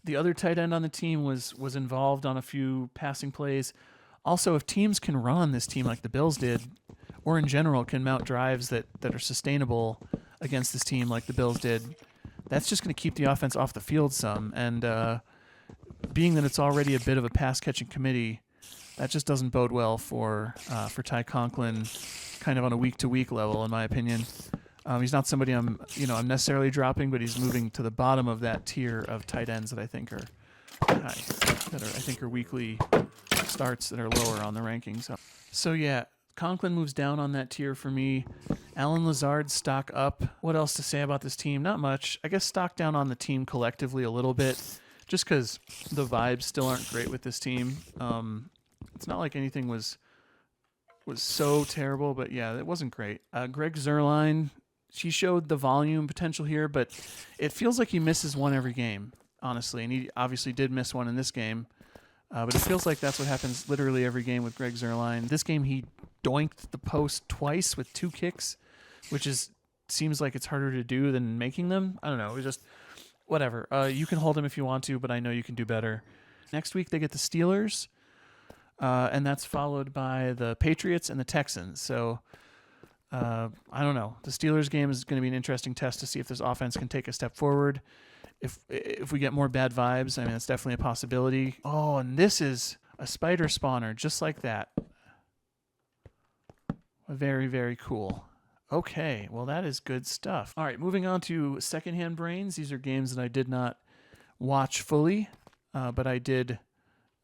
The other tight end on the team was involved on a few passing plays. Also, if teams can run on this team like the Bills did, or in general can mount drives that are sustainable against this team like the Bills did, that's just going to keep the offense off the field some. And being that it's already a bit of a pass-catching committee, that just doesn't bode well for Ty Conklin, kind of on a week-to-week level, in my opinion. He's not somebody I'm necessarily dropping, but he's moving to the bottom of that tier of tight ends that I think are weekly starts that are lower on the rankings. So yeah, Conklin moves down on that tier for me. Alan Lazard stock up. What else to say about this team? Not much. I guess stock down on the team collectively a little bit, just because the vibes still aren't great with this team. It's not like anything was so terrible, but yeah, it wasn't great. Greg Zuerlein, she showed the volume potential here, but it feels like he misses one every game, honestly, and he obviously did miss one in this game. But it feels like that's what happens literally every game with Greg Zuerlein. This game, he doinked the post twice with 2 kicks, which seems like it's harder to do than making them. I don't know. It was just whatever. You can hold him if you want to, but I know you can do better. Next week, they get the Steelers, and that's followed by the Patriots and the Texans. So I don't know. The Steelers game is going to be an interesting test to see if this offense can take a step forward. If we get more bad vibes, I mean, that's definitely a possibility. Oh, and this is a spider spawner, just like that. Very, very cool. Okay, well, that is good stuff. All right, moving on to Secondhand Brains. These are games that I did not watch fully, but I did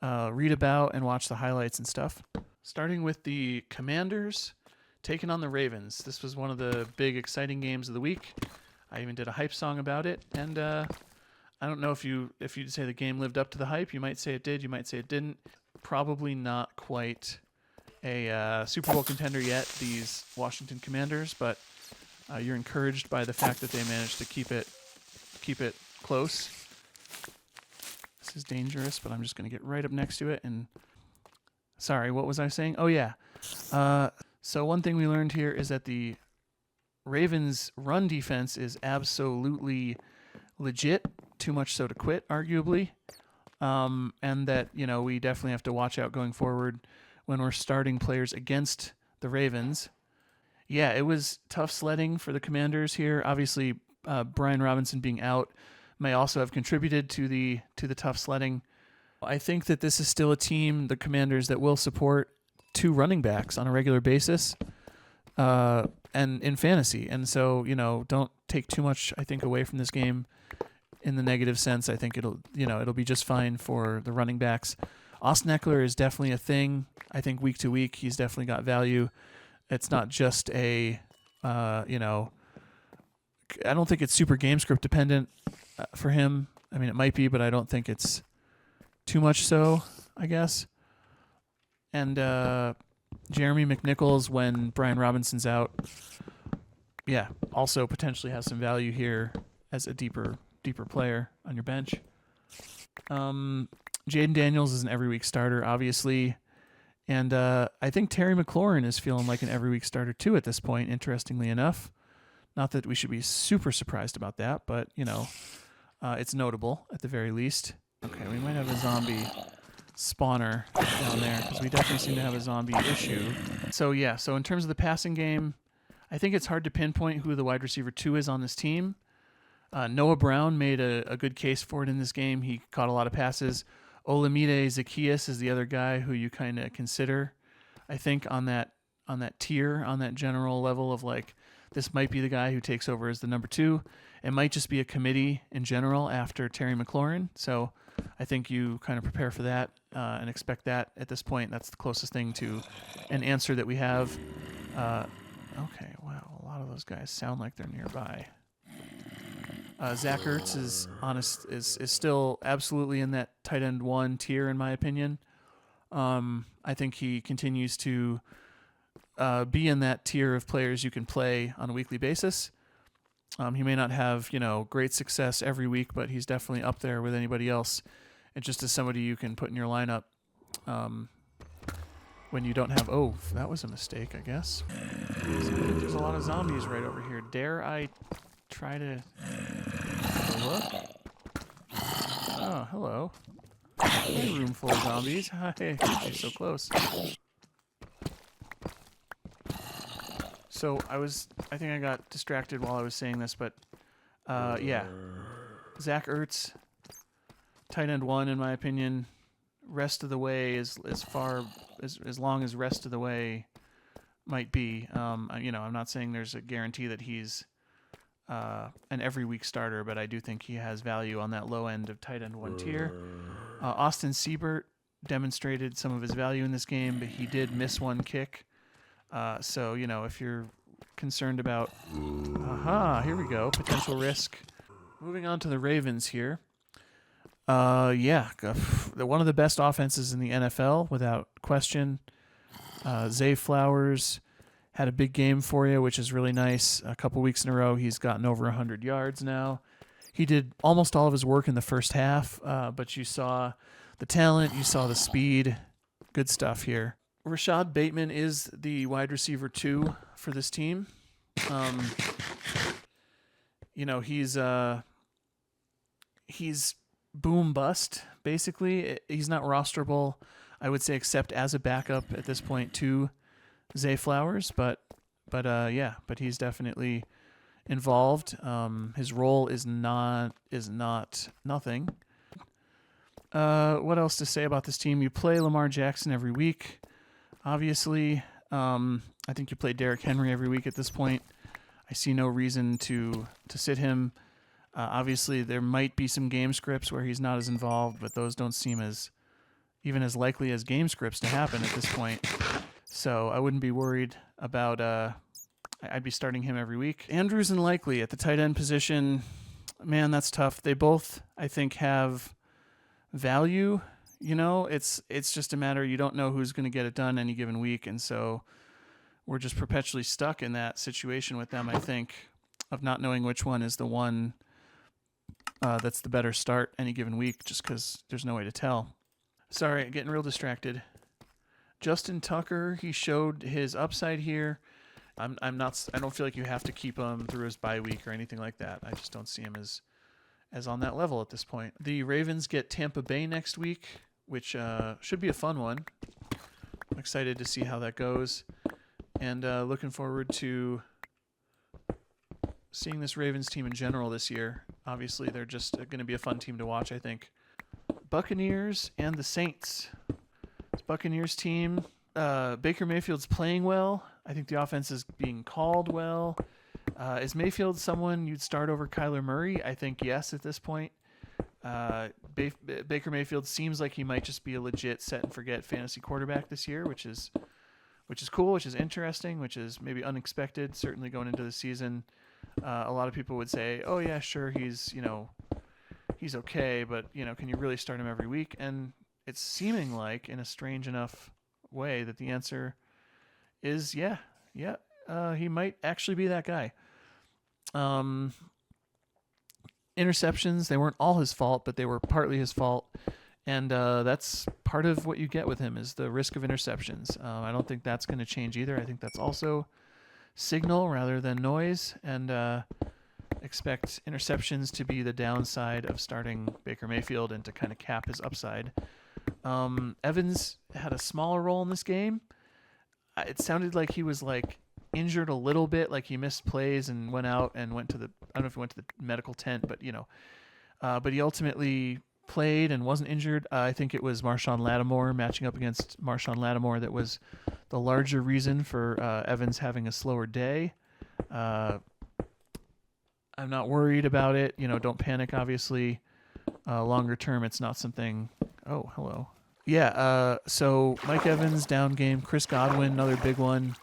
read about and watch the highlights and stuff. Starting with the Commanders taking on the Ravens. This was one of the big, exciting games of the week. I even did a hype song about it, and I don't know if you'd say the game lived up to the hype. You might say it did. You might say it didn't. Probably not quite a Super Bowl contender yet, these Washington Commanders, but you're encouraged by the fact that they managed to keep it close. This is dangerous, but I'm just going to get right up next to it. And sorry, what was I saying? Oh yeah. So one thing we learned here is that the Ravens' run defense is absolutely legit, too much so to quit, arguably, and that we definitely have to watch out going forward when we're starting players against the Ravens. Yeah, it was tough sledding for the Commanders here. Obviously, Brian Robinson being out may also have contributed to the tough sledding. I think that this is still a team, the Commanders, that will support 2 running backs on a regular basis. And in fantasy. And so, don't take too much, I think, away from this game in the negative sense. I think it'll be just fine for the running backs. Austin Eckler is definitely a thing. I think week to week, he's definitely got value. It's not just a You know, I don't think it's super game script dependent for him. I mean, it might be, but I don't think it's too much so, I guess. And Jeremy McNichols, when Brian Robinson's out, yeah, also potentially has some value here as a deeper player on your bench. Jaden Daniels is an every week starter, obviously. And I think Terry McLaurin is feeling like an every week starter too at this point, interestingly enough. Not that we should be super surprised about that, but, you know, it's notable at the very least. Okay, we might have a zombie spawner down there because we definitely seem to have a zombie issue. So, yeah, so in terms of the passing game, I think it's hard to pinpoint who the wide receiver 2 is on this team. Noah Brown made a good case for it in this game. He caught a lot of passes. Olamide Zacchaeus is the other guy who you kind of consider, I think, on that tier, on that general level of like, this might be the guy who takes over as the number 2. It might just be a committee in general after Terry McLaurin. So I think you kind of prepare for that and expect that at this point. That's the closest thing to an answer that we have. Okay, wow, a lot of those guys sound like they're nearby. Zach Ertz is still absolutely in that tight end 1 tier, in my opinion. I think he continues to be in that tier of players you can play on a weekly basis. He may not have, you know, great success every week, but he's definitely up there with anybody else. And just as somebody you can put in your lineup when you don't have... Oh, that was a mistake, I guess. There's a lot of zombies right over here. Dare I try to take a look? Oh, hello. Hey, room full of zombies. Hi, you're so close. So I think I got distracted while I was saying this, but yeah. Zach Ertz, tight end 1, in my opinion. Rest of the way is as long as rest of the way might be. You know, I'm not saying there's a guarantee that he's an every week starter, but I do think he has value on that low end of tight end 1 tier. Austin Siebert demonstrated some of his value in this game, but he did miss one kick. So, you know, if you're concerned about, here we go, potential risk. Moving on to the Ravens here. Yeah, one of the best offenses in the NFL, without question. Zay Flowers had a big game for you, which is really nice. A couple weeks in a row, he's gotten over 100 yards now. He did almost all of his work in the first half, but you saw the talent, you saw the speed. Good stuff here. Rashad Bateman is the wide receiver 2 for this team. You know, he's boom bust, basically. He's not rosterable, I would say, except as a backup at this point to Zay Flowers, but he's definitely involved. His role is not nothing. What else to say about this team? You play Lamar Jackson every week. Obviously, I think you play Derrick Henry every week at this point. I see no reason to sit him. Obviously, there might be some game scripts where he's not as involved, but those don't seem as likely as game scripts to happen at this point. So I wouldn't be worried about. I'd be starting him every week. Andrews and Likely at the tight end position. Man, that's tough. They both, I think, have value. You know, it's just a matter, you don't know who's going to get it done any given week, and so we're just perpetually stuck in that situation with them, I think, of not knowing which one is the one that's the better start any given week, just because there's no way to tell. Sorry, getting real distracted. Justin Tucker, he showed his upside here. I don't feel like you have to keep him through his bye week or anything like that. I just don't see him as on that level at this point. The Ravens get Tampa Bay next week, which should be a fun one. I'm excited to see how that goes, and looking forward to seeing this Ravens team in general this year. Obviously, they're just going to be a fun team to watch, I think. Buccaneers and the Saints. This Buccaneers team, Baker Mayfield's playing well. I think the offense is being called well. Is Mayfield someone you'd start over Kyler Murray? I think yes at this point. Baker Mayfield seems like he might just be a legit set and forget fantasy quarterback this year, which is which is cool, which is interesting, which is maybe unexpected. Certainly going into the season, a lot of people would say, "Oh yeah, sure, he's he's okay, but can you really start him every week?" And it's seeming like, in a strange enough way, that the answer is yeah. He might actually be that guy. Interceptions, they weren't all his fault, but they were partly his fault. And that's part of what you get with him is the risk of interceptions. I don't think that's going to change either. I think that's also signal rather than noise. And expect interceptions to be the downside of starting Baker Mayfield and to kind of cap his upside. Evans had a smaller role in this game. It sounded like he was injured a little bit, like he missed plays and went out and went to the, I don't know if he went to the medical tent, but but he ultimately played and wasn't injured. I think it was Marshawn Lattimore matching up against Marshawn Lattimore that was the larger reason for Evans having a slower day. I'm not worried about it. Don't panic, obviously. Longer term, it's not something... Oh, hello. Yeah, so Mike Evans, down game. Chris Godwin, another big one.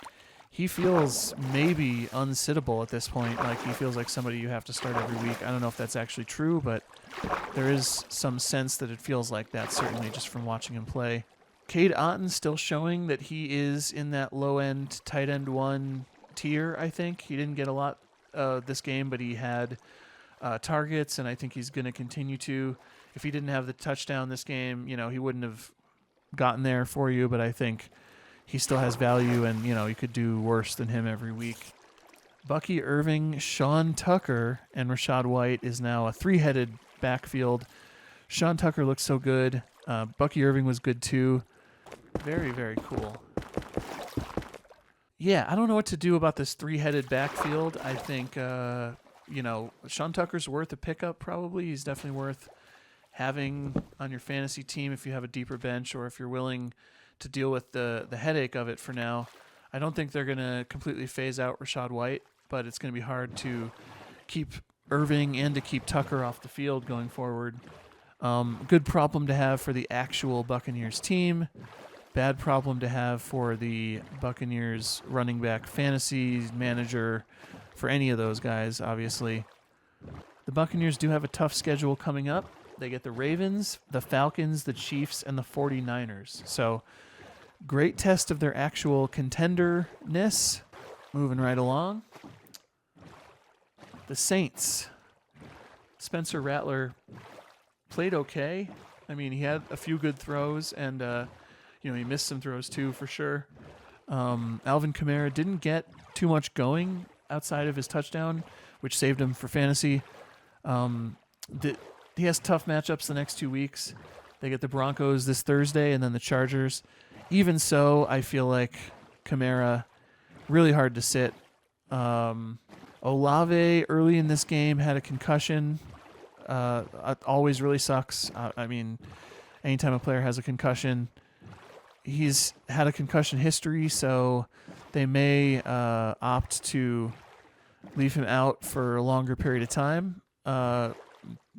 He feels maybe unsittable at this point. He feels like somebody you have to start every week. I don't know if that's actually true, but there is some sense that it feels like that, certainly just from watching him play. Cade Otton still showing that he is in that low-end tight end 1 tier, I think. He didn't get a lot this game, but he had targets, and I think he's going to continue to. If he didn't have the touchdown this game, he wouldn't have gotten there for you, but I think he still has value, and, you could do worse than him every week. Bucky Irving, Sean Tucker, and Rachaad White is now a 3-headed backfield. Sean Tucker looks so good. Bucky Irving was good too. Very, very cool. Yeah, I don't know what to do about this 3-headed backfield. I think, Sean Tucker's worth a pickup probably. He's definitely worth having on your fantasy team if you have a deeper bench or if you're willing to deal with the headache of it for now. I don't think they're going to completely phase out Rachaad White, but it's going to be hard to keep Irving and to keep Tucker off the field going forward. Good problem to have for the actual Buccaneers team. Bad problem to have for the Buccaneers running back fantasy manager, for any of those guys, obviously. The Buccaneers do have a tough schedule coming up. They get the Ravens, the Falcons, the Chiefs, and the 49ers. So, great test of their actual contenderness. Moving right along. The Saints. Spencer Rattler played okay. I mean, he had a few good throws, and he missed some throws too, for sure. Alvin Kamara didn't get too much going outside of his touchdown, which saved him for fantasy. He has tough matchups the next 2 weeks. They get the Broncos this Thursday and then the Chargers. Even so, I feel like Kamara, really hard to sit. Olave early in this game had a concussion. Always really sucks. I mean, anytime a player has a concussion, he's had a concussion history, so they may opt to leave him out for a longer period of time.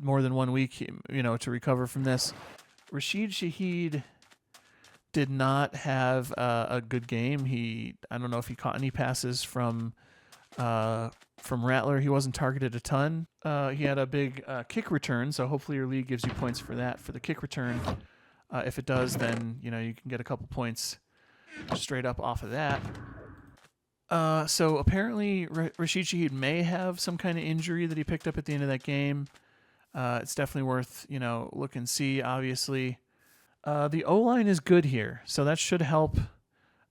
More than 1 week, to recover from this. Rashid Shaheed did not have a good game. I don't know if he caught any passes from Rattler. He wasn't targeted a ton. He had a big kick return, so hopefully your league gives you points for that, for the kick return. If it does, then you can get a couple points straight up off of that. So apparently Rashid Shaheed may have some kind of injury that he picked up at the end of that game. It's definitely worth, look and see, obviously. The O-line is good here, so that should help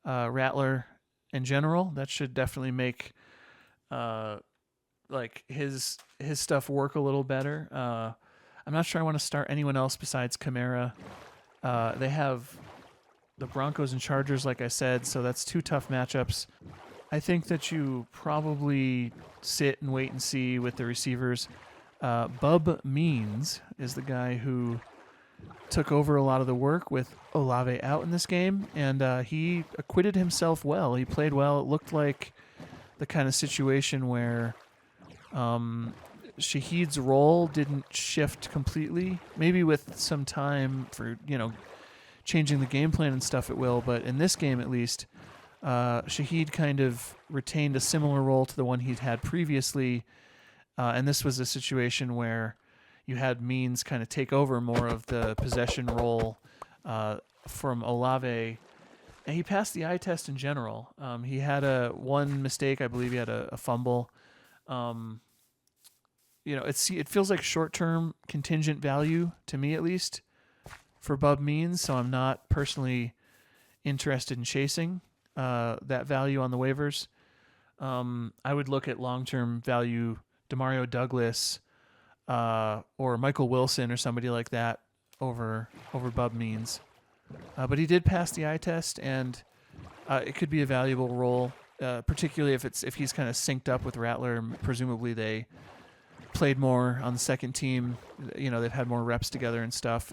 Rattler in general. That should definitely make his stuff work a little better. I'm not sure I want to start anyone else besides Kamara. They have the Broncos and Chargers, like I said, so that's 2 tough matchups. I think that you probably sit and wait and see with the receivers. Bub Means is the guy who took over a lot of the work with Olave out in this game, and he acquitted himself well. He played well. It looked like the kind of situation where Shaheed's role didn't shift completely. Maybe with some time for, changing the game plan and stuff it will, but in this game at least, Shaheed kind of retained a similar role to the one he'd had previously, and this was a situation where you had Means kind of take over more of the possession role from Olave, and he passed the eye test in general. He had one mistake, I believe he had a fumble. It feels like short-term contingent value to me, at least, for Bub Means, so I'm not personally interested in chasing that value on the waivers. I would look at long-term value Demario Douglas or Michael Wilson or somebody like that over Bub Means. But he did pass the eye test, and it could be a valuable role, particularly if he's kind of synced up with Rattler. Presumably they played more on the second team. They've had more reps together and stuff.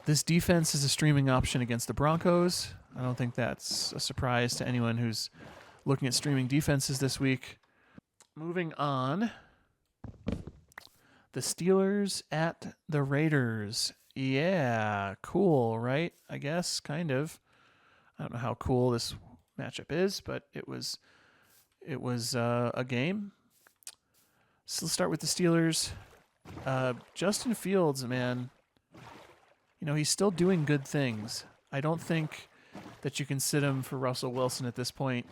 This defense is a streaming option against the Broncos. I don't think that's a surprise to anyone who's looking at streaming defenses this week. Moving on. The Steelers at the Raiders. Yeah, cool, right? I guess, kind of. I don't know how cool this matchup is, but it was a game. So let's start with the Steelers. Justin Fields, man. He's still doing good things. I don't think that you can sit him for Russell Wilson at this point.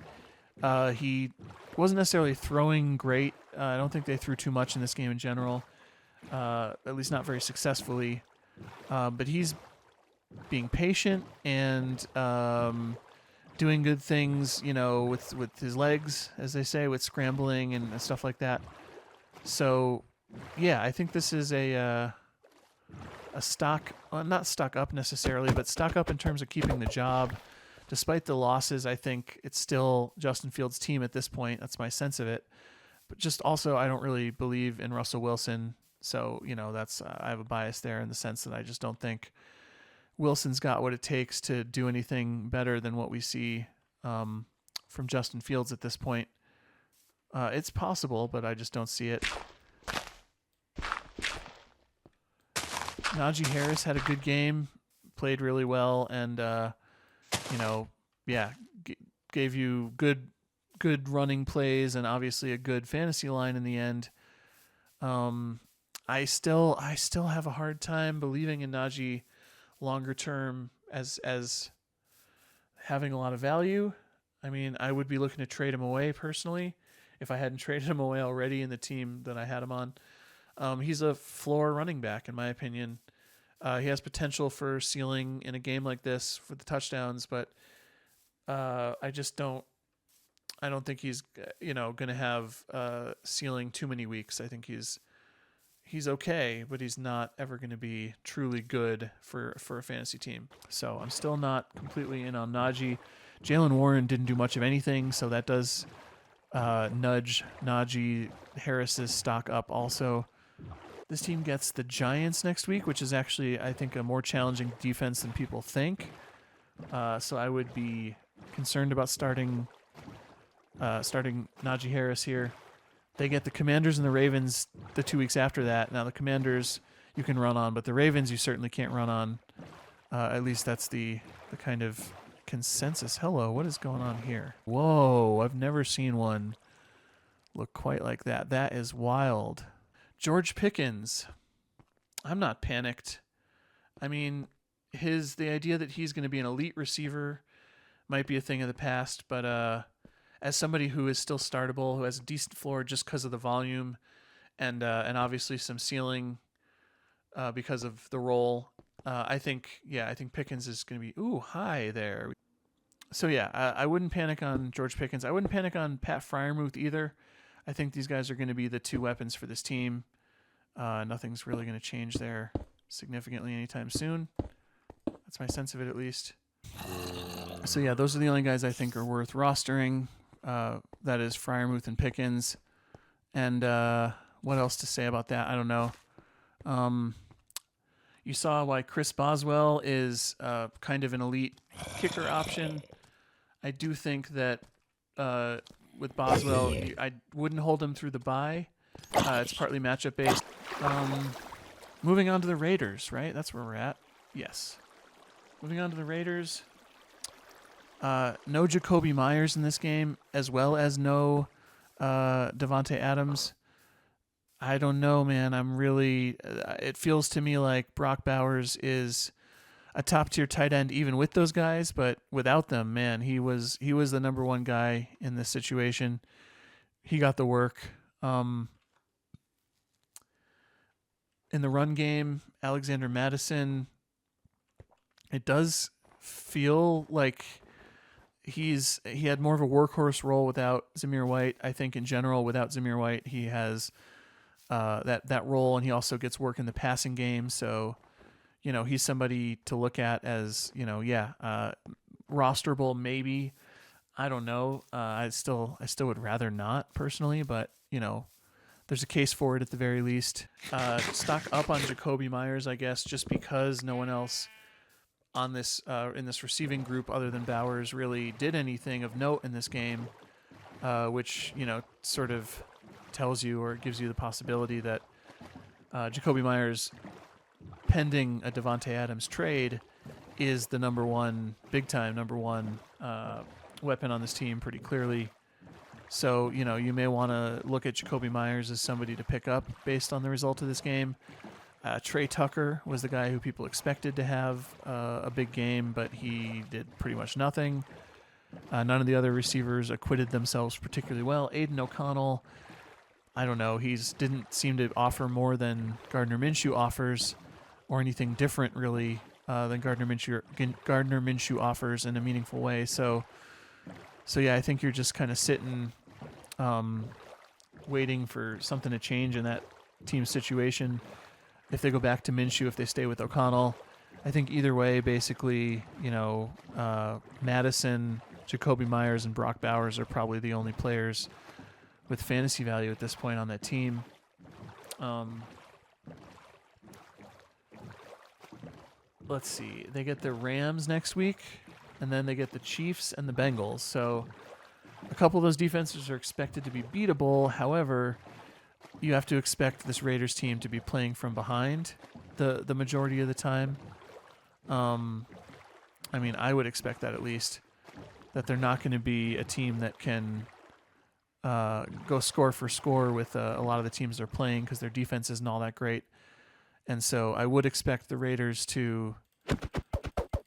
He wasn't necessarily throwing great. I don't think they threw too much in this game in general. At least not very successfully. But he's being patient and doing good things, with his legs, as they say, with scrambling and stuff like that. So, yeah, I think this is a stock, not stock up necessarily, but stock up in terms of keeping the job. Despite the losses, I think it's still Justin Fields' team at this point. That's my sense of it. But just also, I don't really believe in Russell Wilson. So, that's I have a bias there in the sense that I just don't think Wilson's got what it takes to do anything better than what we see from Justin Fields at this point. It's possible, but I just don't see it. Najee Harris had a good game, played really well, and gave you good running plays and obviously a good fantasy line in the end. I still have a hard time believing in Najee longer term as having a lot of value. I mean, I would be looking to trade him away personally if I hadn't traded him away already in the team that I had him on. He's a floor running back, in my opinion. He has potential for ceiling in a game like this for the touchdowns, but I don't think he's going to have ceiling too many weeks. I think he's okay, but he's not ever going to be truly good for a fantasy team. So I'm still not completely in on Najee. Jalen Warren didn't do much of anything, so that does nudge Najee Harris's stock up also. This team gets the Giants next week, which is actually, I think, a more challenging defense than people think. So I would be concerned about starting Najee Harris here. They get the Commanders and the Ravens the 2 weeks after that. Now, the Commanders you can run on, but the Ravens you certainly can't run on. At least that's the kind of consensus. Hello, what is going on here? Whoa, I've never seen one look quite like that. That is wild. George Pickens. I'm not panicked. I mean, the idea that he's going to be an elite receiver might be a thing of the past, but as somebody who is still startable, who has a decent floor just because of the volume and obviously some ceiling because of the role, I think Pickens is going to be high there. So yeah, I wouldn't panic on George Pickens. I wouldn't panic on Pat Freiermuth either. I think these guys are going to be the two weapons for this team. Nothing's really going to change there significantly anytime soon. That's my sense of it, at least. So yeah, those are the only guys I think are worth rostering. That is Freiermuth and Pickens. And what else to say about that? I don't know. You saw why Chris Boswell is kind of an elite kicker option. I do think that with Boswell, I wouldn't hold him through the bye. It's partly matchup based. Moving on to the Raiders, right? That's where we're at. Yes. Moving on to the Raiders. No Jacoby Myers in this game, as well as no Davante Adams. I don't know, man. I'm really... it feels to me like Brock Bowers is a top-tier tight end even with those guys, but without them, man, he was the number one guy in this situation. He got the work. In the run game, Alexander Mattison, it does feel like he had more of a workhorse role without Zamir White. I think in general, without Zamir White, he has that role, and he also gets work in the passing game. So, he's somebody to look at as, rosterable maybe. I don't know. I still would rather not personally, but there's a case for it at the very least. Stock up on Jacoby Myers, I guess, just because no one else on this in this receiving group other than Bowers really did anything of note in this game, which sort of tells you or gives you the possibility that Jacoby Myers, pending a Davante Adams trade, is the big-time number one weapon on this team pretty clearly. So, you may want to look at Jacoby Myers as somebody to pick up based on the result of this game. Trey Tucker was the guy who people expected to have a big game, but he did pretty much nothing. None of the other receivers acquitted themselves particularly well. Aiden O'Connell, I don't know, didn't seem to offer more than Gardner Minshew offers, or anything different really than Gardner Minshew offers in a meaningful way. So yeah, I think you're just kind of sitting, waiting for something to change in that team's situation. If they go back to Minshew, if they stay with O'Connell, I think either way, basically, Madison, Jacoby Myers, and Brock Bowers are probably the only players with fantasy value at this point on that team. Let's see. They get the Rams next week, and then they get the Chiefs and the Bengals. So a couple of those defenses are expected to be beatable. However, you have to expect this Raiders team to be playing from behind the majority of the time. I would expect that at least, that they're not going to be a team that can go score for score with a lot of the teams they're playing, because their defense isn't all that great. And so I would expect the Raiders to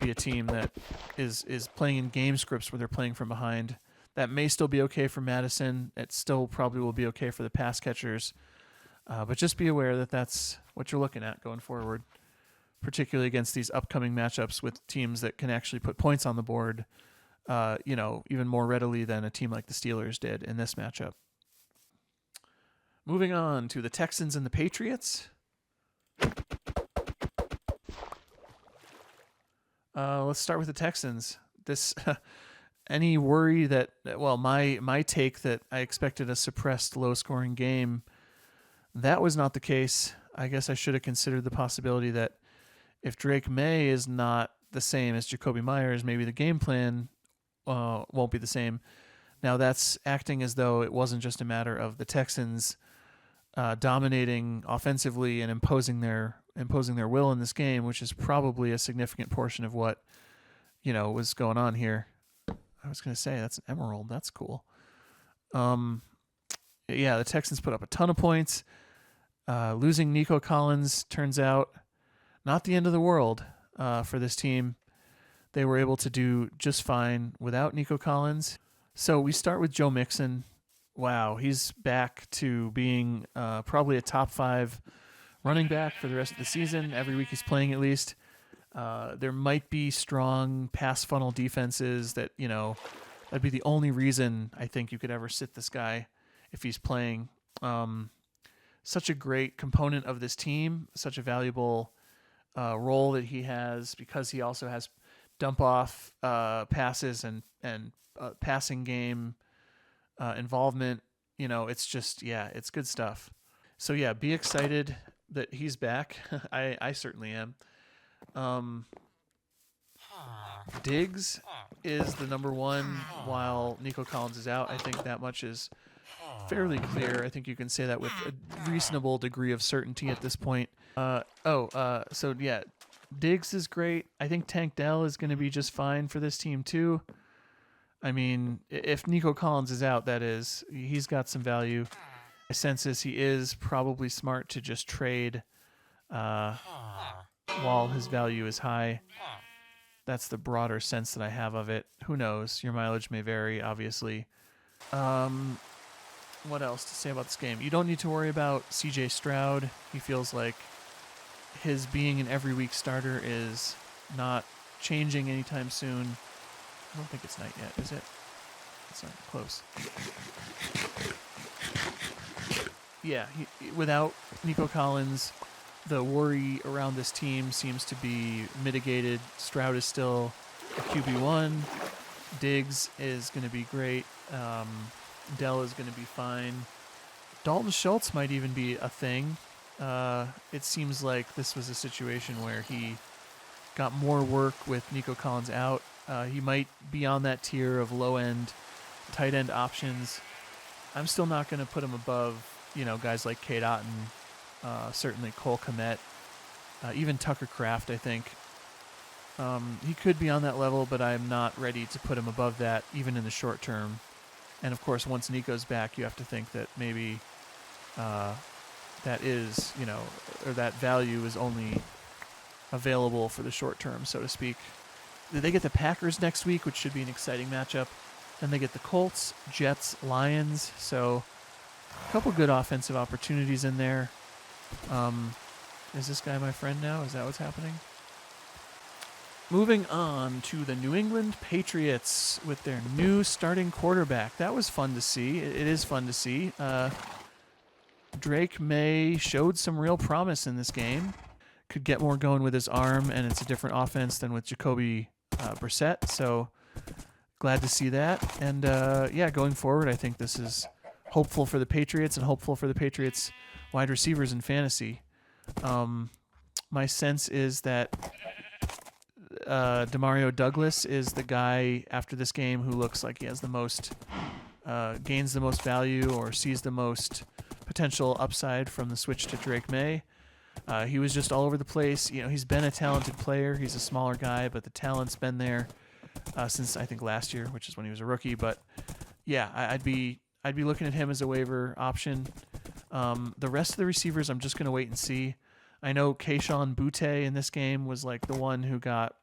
be a team that is playing in game scripts where they're playing from behind. That may still be okay for Madison. It still probably will be okay for the pass catchers. But just be aware that that's what you're looking at going forward, particularly against these upcoming matchups with teams that can actually put points on the board, even more readily than a team like the Steelers did in this matchup. Moving on to the Texans and the Patriots. Let's start with the Texans. This any worry that, my take that I expected a suppressed, low-scoring game, that was not the case. I guess I should have considered the possibility that if Drake May is not the same as Jacoby Myers, maybe the game plan won't be the same. Now, that's acting as though it wasn't just a matter of the Texans dominating offensively and imposing their will in this game, which is probably a significant portion of what was going on here. I was going to say, that's an emerald. That's cool. Yeah, the Texans put up a ton of points. Losing Nico Collins turns out not the end of the world for this team. They were able to do just fine without Nico Collins. So we start with Joe Mixon. Wow, he's back to being probably a top 5 running back for the rest of the season. Every week he's playing at least. There might be strong pass funnel defenses that, that'd be the only reason I think you could ever sit this guy if he's playing. Such a great component of this team, such a valuable role that he has, because he also has dump off passes and passing game involvement. It's just, it's good stuff. So yeah, be excited that he's back. I certainly am. Diggs is the number one while Nico Collins is out. I think that much is fairly clear. I think you can say that with a reasonable degree of certainty at this point. Diggs is great. I think Tank Dell is going to be just fine for this team too. I mean, if Nico Collins is out, that is, he's got some value. My sense is he is probably smart to just trade while his value is high. That's the broader sense that I have of it. Who knows? Your mileage may vary, obviously. What else to say about this game? You don't need to worry about CJ Stroud. He feels like his being an every week starter is not changing anytime soon. I don't think it's night yet, is it? It's not close. Yeah, without Nico Collins, the worry around this team seems to be mitigated. Stroud is still a QB1. Diggs is going to be great. Dell is going to be fine. Dalton Schultz might even be a thing. It seems like this was a situation where he got more work with Nico Collins out. He might be on that tier of low-end tight end options. I'm still not going to put him above, guys like Cade Otton, certainly Cole Kmet, even Tucker Kraft, I think. He could be on that level, but I'm not ready to put him above that, even in the short term. And, of course, once Nico's back, you have to think that maybe that is, or that value is only available for the short term, so to speak. They get the Packers next week, which should be an exciting matchup. Then they get the Colts, Jets, Lions. So a couple good offensive opportunities in there. Is this guy my friend now? Is that what's happening? Moving on to the New England Patriots with their new starting quarterback. That was fun to see. It is fun to see. Drake May showed some real promise in this game. Could get more going with his arm, and it's a different offense than with Jacoby Brissett. So glad to see that. And going forward, I think this is hopeful for the Patriots and hopeful for the Patriots wide receivers in fantasy. My sense is that Demario Douglas is the guy after this game who looks like he has the most, gains the most value or sees the most potential upside from the switch to Drake May. He was just all over the place. He's been a talented player. He's a smaller guy, but the talent's been there since I think last year, which is when he was a rookie. But yeah, I'd be looking at him as a waiver option. The rest of the receivers, I'm just going to wait and see. I know Kayshon Boutte in this game was like the one who got,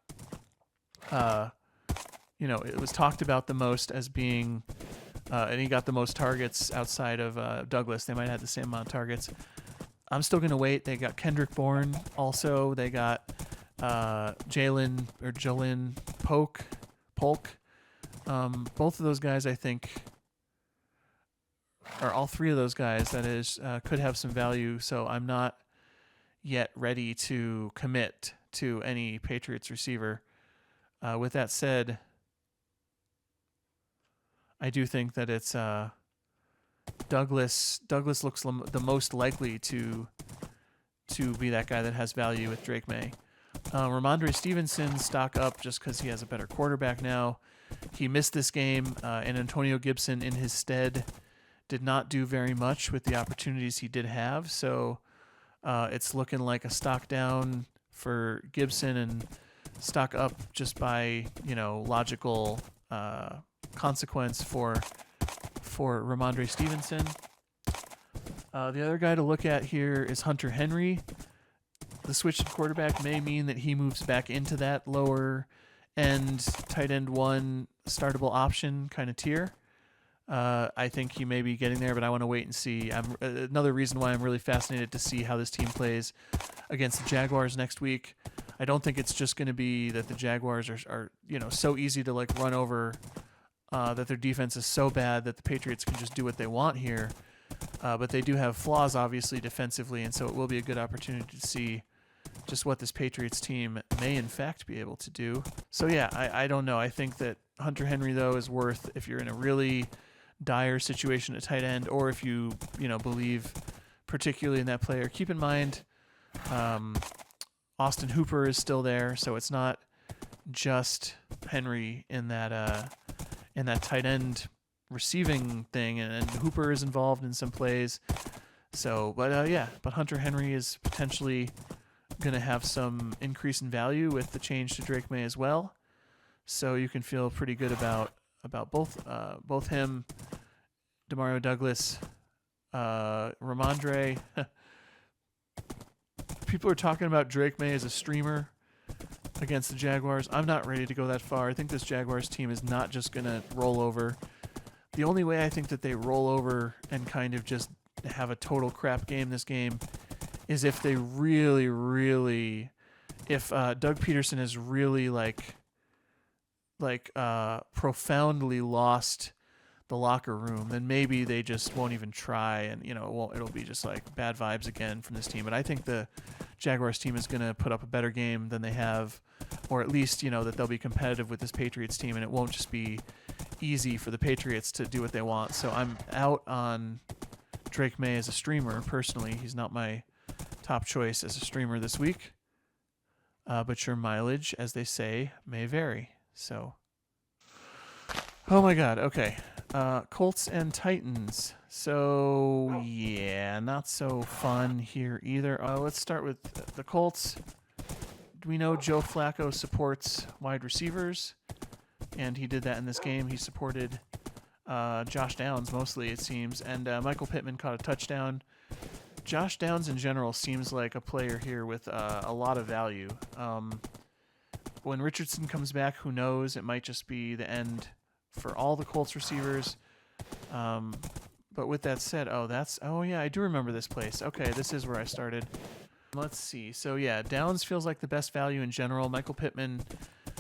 it was talked about the most as being, and he got the most targets outside of Douglas. They might have had the same amount of targets. I'm still going to wait. They got Kendrick Bourne also. They got Jalen Polk. Both of those guys, I think, or all three of those guys, that is, could have some value. So I'm not yet ready to commit to any Patriots receiver. With that said, I do think that it's Douglas looks the most likely to be that guy that has value with Drake May. Ramondre Stevenson stock up just because he has a better quarterback now. He missed this game, and Antonio Gibson in his stead did not do very much with the opportunities he did have. So it's looking like a stock down for Gibson and stock up just by logical consequence for Ramondre Stevenson. The other guy to look at here is Hunter Henry. The switch to quarterback may mean that he moves back into that lower end tight end one startable option kind of tier. I think he may be getting there, but I want to wait and see. Another reason why I'm really fascinated to see how this team plays against the Jaguars next week. I don't think it's just going to be that the Jaguars are so easy to run over, that their defense is so bad that the Patriots can just do what they want here. But they do have flaws, obviously, defensively, and so it will be a good opportunity to see just what this Patriots team may, in fact, be able to do. So, yeah, I don't know. I think that Hunter Henry, though, is worth, if you're in a really dire situation at tight end, or if you believe particularly in that player. Keep in mind, Austin Hooper is still there, so it's not just Henry in that tight end receiving thing, and Hooper is involved in some plays. So, but Hunter Henry is potentially going to have some increase in value with the change to Drake May as well. So you can feel pretty good about both him, Demario Douglas, Ramondre. People are talking about Drake May as a streamer against the Jaguars. I'm not ready to go that far. I think this Jaguars team is not just going to roll over. The only way I think that they roll over and kind of just have a total crap game this game is if they really, if Doug Peterson has really profoundly lost the locker room, then maybe they just won't even try, and it'll be just like bad vibes again from this team. But I think the Jaguars team is going to put up a better game than they have, or at least that they'll be competitive with this Patriots team, and it won't just be easy for the Patriots to do what they want. So I'm out on Drake May as a streamer personally. He's not my top choice as a streamer this week, but your mileage, as they say, may vary. So, oh my God, okay. Colts and Titans. So, yeah, not so fun here either. Let's start with the Colts. We know Joe Flacco supports wide receivers, and he did that in this game. He supported Josh Downs mostly, it seems, and Michael Pittman caught a touchdown. Josh Downs in general seems like a player here with a lot of value. When Richardson comes back, who knows? It might just be the end for all the Colts receivers. But with that said, oh yeah, I do remember this place. Okay, this is where I started. Let's see. So yeah, Downs feels like the best value in general. Michael Pittman,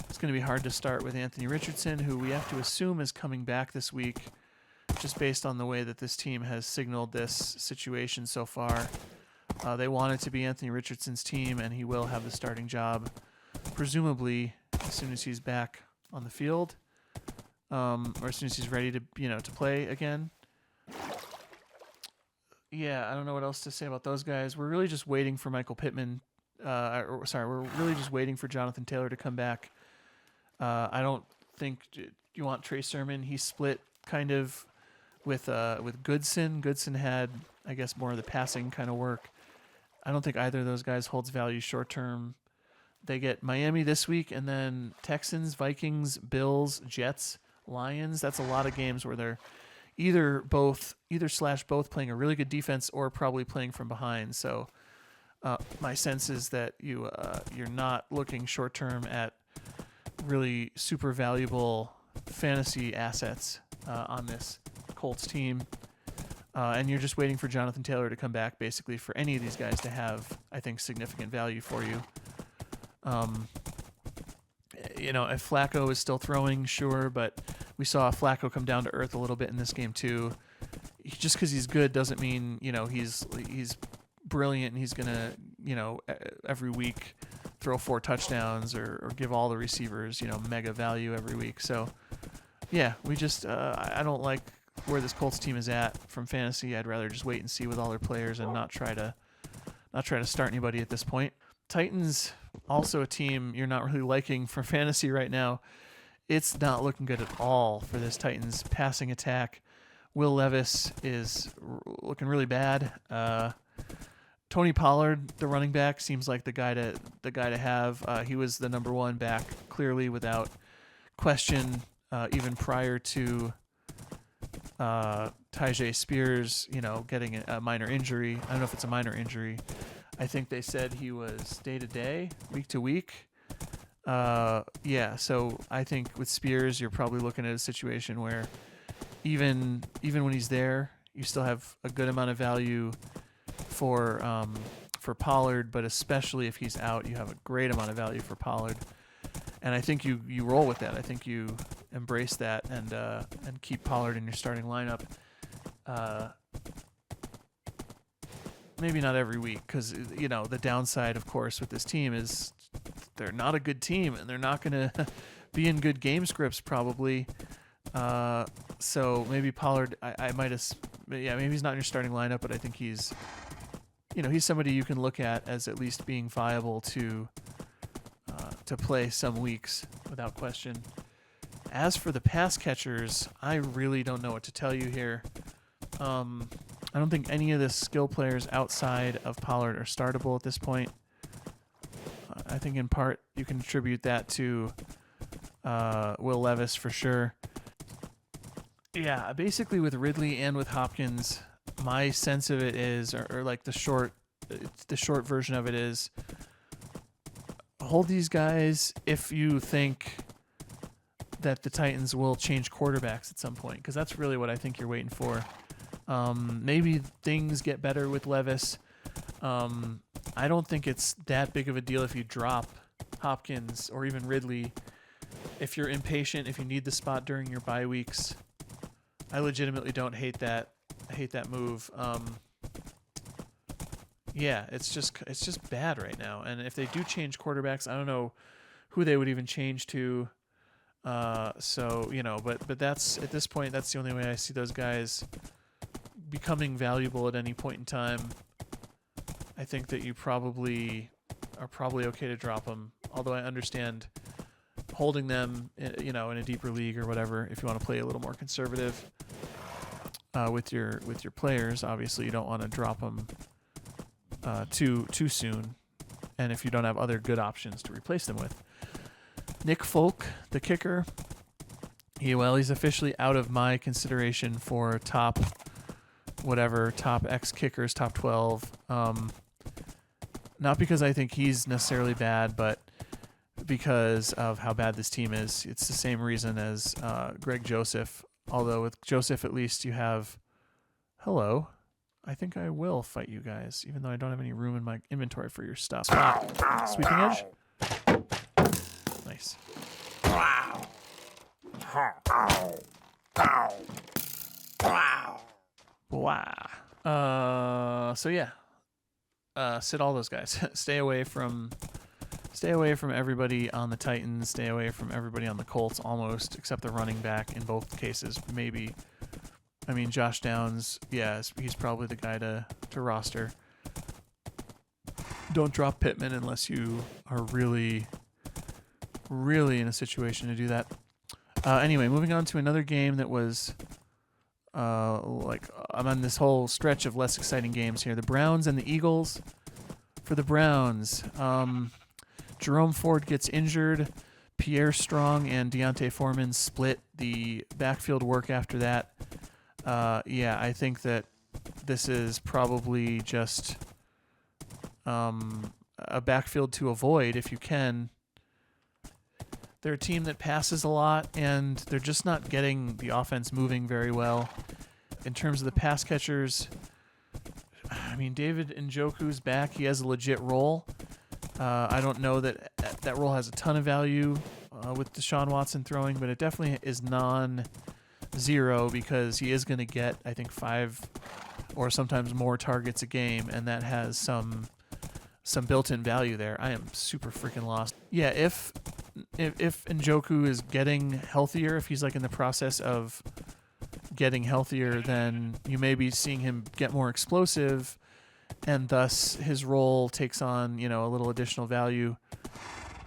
it's going to be hard to start with Anthony Richardson, who we have to assume is coming back this week, just based on the way that this team has signaled this situation so far. They want it to be Anthony Richardson's team, and he will have the starting job, presumably as soon as he's back on the field, or as soon as he's ready to to play again. Yeah, I don't know what else to say about those guys. We're really just waiting for Michael Pittman. We're really just waiting for Jonathan Taylor to come back. I don't think you want Trey Sermon. He split kind of with Goodson. Goodson had, I guess, more of the passing kind of work. I don't think either of those guys holds value short term. They get Miami this week, and then Texans, Vikings, Bills, Jets, Lions. That's a lot of games where they're either both playing a really good defense or probably playing from behind. So my sense is that you're not looking short term at really super valuable fantasy assets on this Colts team, and you're just waiting for Jonathan Taylor to come back, basically, for any of these guys to have, I think, significant value for you. If Flacco is still throwing, sure, but we saw Flacco come down to earth a little bit in this game too. Just because he's good doesn't mean he's brilliant and he's gonna every week throw 4 touchdowns or give all the receivers mega value every week. So yeah, we just I don't like where this Colts team is at from fantasy. I'd rather just wait and see with all their players and not try to start anybody at this point. Titans, also a team you're not really liking for fantasy right now. It's not looking good at all for this Titans passing attack. Will Levis is looking really bad. Tony Pollard, the running back, seems like the guy to have. He was the number 1 back, clearly without question, even prior to Tyjae Spears, getting a minor injury. I don't know if it's a minor injury. I think they said he was day to day, week to week. So I think with Spears, you're probably looking at a situation where even when he's there, you still have a good amount of value for Pollard, but especially if he's out, you have a great amount of value for Pollard. And I think you roll with that. I think you embrace that and keep Pollard in your starting lineup. Maybe not every week, because the downside, of course, with this team is they're not a good team, and they're not going to be in good game scripts probably. So maybe Pollard, I might have, maybe he's not in your starting lineup, but I think he's somebody you can look at as at least being viable to play some weeks without question. As for the pass catchers, I really don't know what to tell you here. I don't think any of the skill players outside of Pollard are startable at this point. I think in part you can attribute that to Will Levis for sure. Yeah, basically with Ridley and with Hopkins, my sense of it is, or like the short version of it is, hold these guys if you think that the Titans will change quarterbacks at some point, because that's really what I think you're waiting for. Maybe things get better with Levis. I don't think it's that big of a deal if you drop Hopkins or even Ridley. If you're impatient, if you need the spot during your bye weeks, I legitimately don't hate that. I hate that move. Yeah, it's just bad right now. And if they do change quarterbacks, I don't know who they would even change to. So, you know, but that's, at this point, that's the only way I see those guys becoming valuable at any point in time. I think that you probably are okay to drop them, although I understand holding them, you know, in a deeper league or whatever, if you want to play a little more conservative with your players. Obviously, you don't want to drop them too soon, and if you don't have other good options to replace them with. Nick Folk, the kicker, he's officially out of my consideration for top X kickers, top 12. Not because I think he's necessarily bad, but because of how bad this team is. It's the same reason as Greg Joseph, although with Joseph at least you have, hello, I think I will fight you guys, even though I don't have any room in my inventory for your stuff. Sweeping edge? Nice. Wow. So yeah. Sit all those guys. Stay away from everybody on the Titans. Stay away from everybody on the Colts, almost, except the running back in both cases. Maybe. I mean, Josh Downs, yeah, he's probably the guy to roster. Don't drop Pittman unless you are really, really in a situation to do that. Anyway, moving on to another game that was I'm on this whole stretch of less exciting games here. The Browns and the Eagles. For the Browns, Jerome Ford gets injured. Pierre Strong and Deontay Foreman split the backfield work after that. I think that this is probably just a backfield to avoid if you can. They're a team that passes a lot, and they're just not getting the offense moving very well. In terms of the pass catchers, I mean, David Njoku's back. He has a legit role. I don't know that role has a ton of value with Deshaun Watson throwing, but it definitely is non-zero because he is going to get, I think, 5 or sometimes more targets a game, and that has some built-in value there. I am super freaking lost. Yeah, if Njoku is getting healthier, if he's like in the process of getting healthier, then you may be seeing him get more explosive, and thus his role takes on, you know, a little additional value.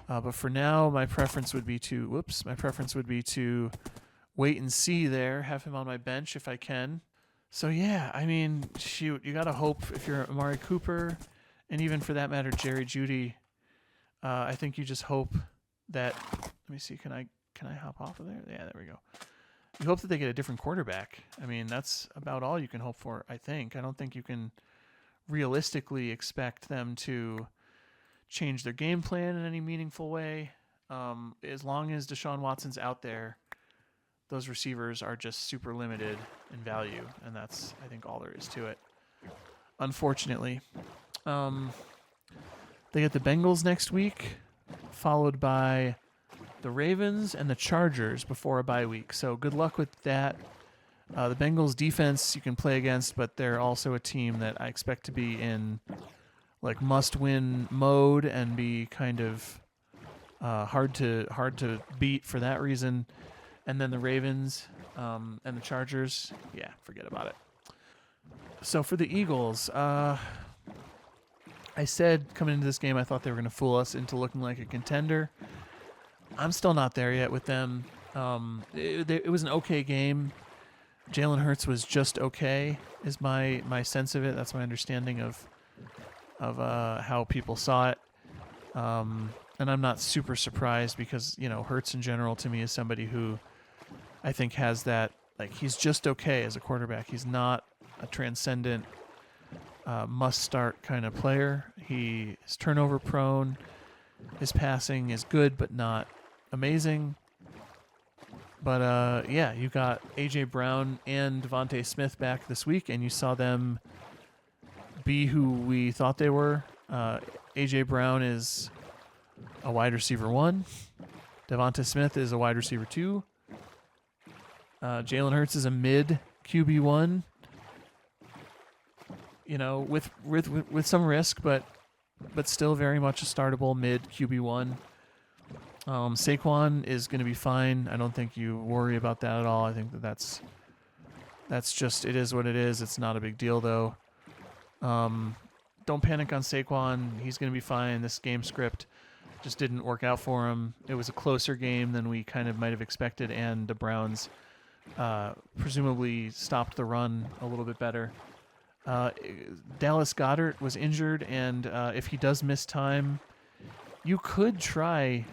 But for now, my preference would be to wait and see there, have him on my bench if I can. So yeah, I mean, shoot, you gotta hope if you're Amari Cooper, and even for that matter, Jerry Jeudy. I think you just hope that. Let me see. Can I hop off of there? Yeah, there we go. You hope that they get a different quarterback. I mean, that's about all you can hope for, I think. I don't think you can realistically expect them to change their game plan in any meaningful way. As long as Deshaun Watson's out there, those receivers are just super limited in value, and that's, I think, all there is to it. Unfortunately. They get the Bengals next week, followed by the Ravens and the Chargers before a bye week. So good luck with that. The Bengals defense you can play against, but they're also a team that I expect to be in like must-win mode and be kind of hard to beat for that reason. And then the Ravens and the Chargers, yeah, forget about it. So for the Eagles, I said coming into this game I thought they were going to fool us into looking like a contender. I'm still not there yet with them. It was an okay game. Jalen Hurts was just okay, is my sense of it. That's my understanding of how people saw it. And I'm not super surprised because, Hurts in general to me is somebody who I think has that, like, he's just okay as a quarterback. He's not a transcendent must-start kind of player. He is turnover prone. His passing is good but not amazing. But, you got A.J. Brown and Davante Smith back this week, and you saw them be who we thought they were. A.J. Brown is a wide receiver 1. Davante Smith is a wide receiver 2. Jalen Hurts is a mid QB1. With some risk, but still very much a startable mid QB1. Saquon is going to be fine. I don't think you worry about that at all. I think that's just, it is what it is. It's not a big deal though. Don't panic on Saquon. He's going to be fine. This game script just didn't work out for him. It was a closer game than we kind of might have expected, and the Browns presumably stopped the run a little bit better. Dallas Goedert was injured, and if he does miss time, you could try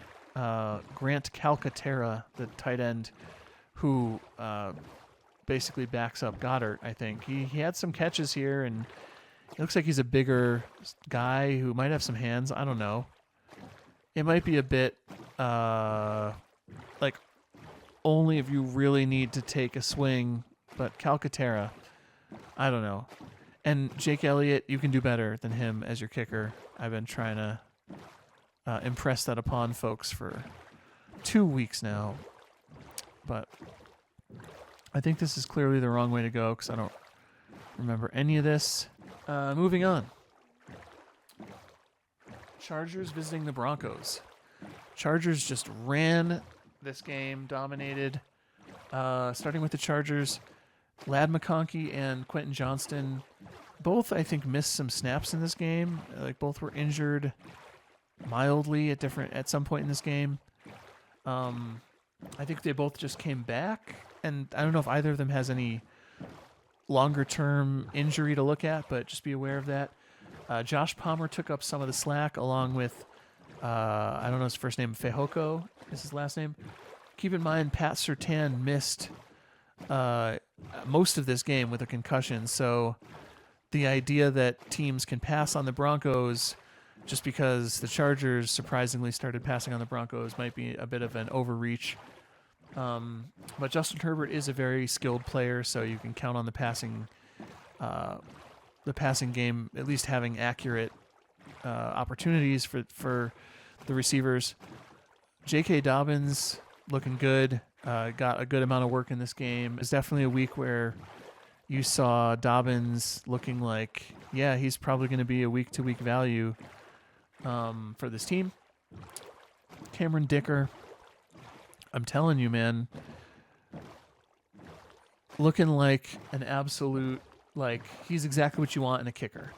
Grant Calcaterra, the tight end, who basically backs up Goddard, I think. He had some catches here, and it looks like he's a bigger guy who might have some hands. I don't know. It might be a bit like only if you really need to take a swing, but Calcaterra, I don't know. And Jake Elliott, you can do better than him as your kicker. I've been trying to impress that upon folks for 2 weeks now. But I think this is clearly the wrong way to go because I don't remember any of this. Moving on. Chargers visiting the Broncos. Chargers just ran this game, dominated. Starting with the Chargers, Ladd McConkey and Quentin Johnston both, I think, missed some snaps in this game. Like, both were injured mildly at some point in this game. I think they both just came back, and I don't know if either of them has any longer-term injury to look at, but just be aware of that. Josh Palmer took up some of the slack along with, I don't know his first name, Fehoko is his last name. Keep in mind, Pat Surtain missed most of this game with a concussion, so the idea that teams can pass on the Broncos just because the Chargers surprisingly started passing on the Broncos might be a bit of an overreach. But Justin Herbert is a very skilled player, so you can count on the passing game at least having accurate opportunities for the receivers. J.K. Dobbins looking good. Got a good amount of work in this game. It's definitely a week where you saw Dobbins looking like, yeah, he's probably going to be a week-to-week value for this team. Cameron Dicker, I'm telling you, man, looking like an absolute, like, he's exactly what you want in a kicker.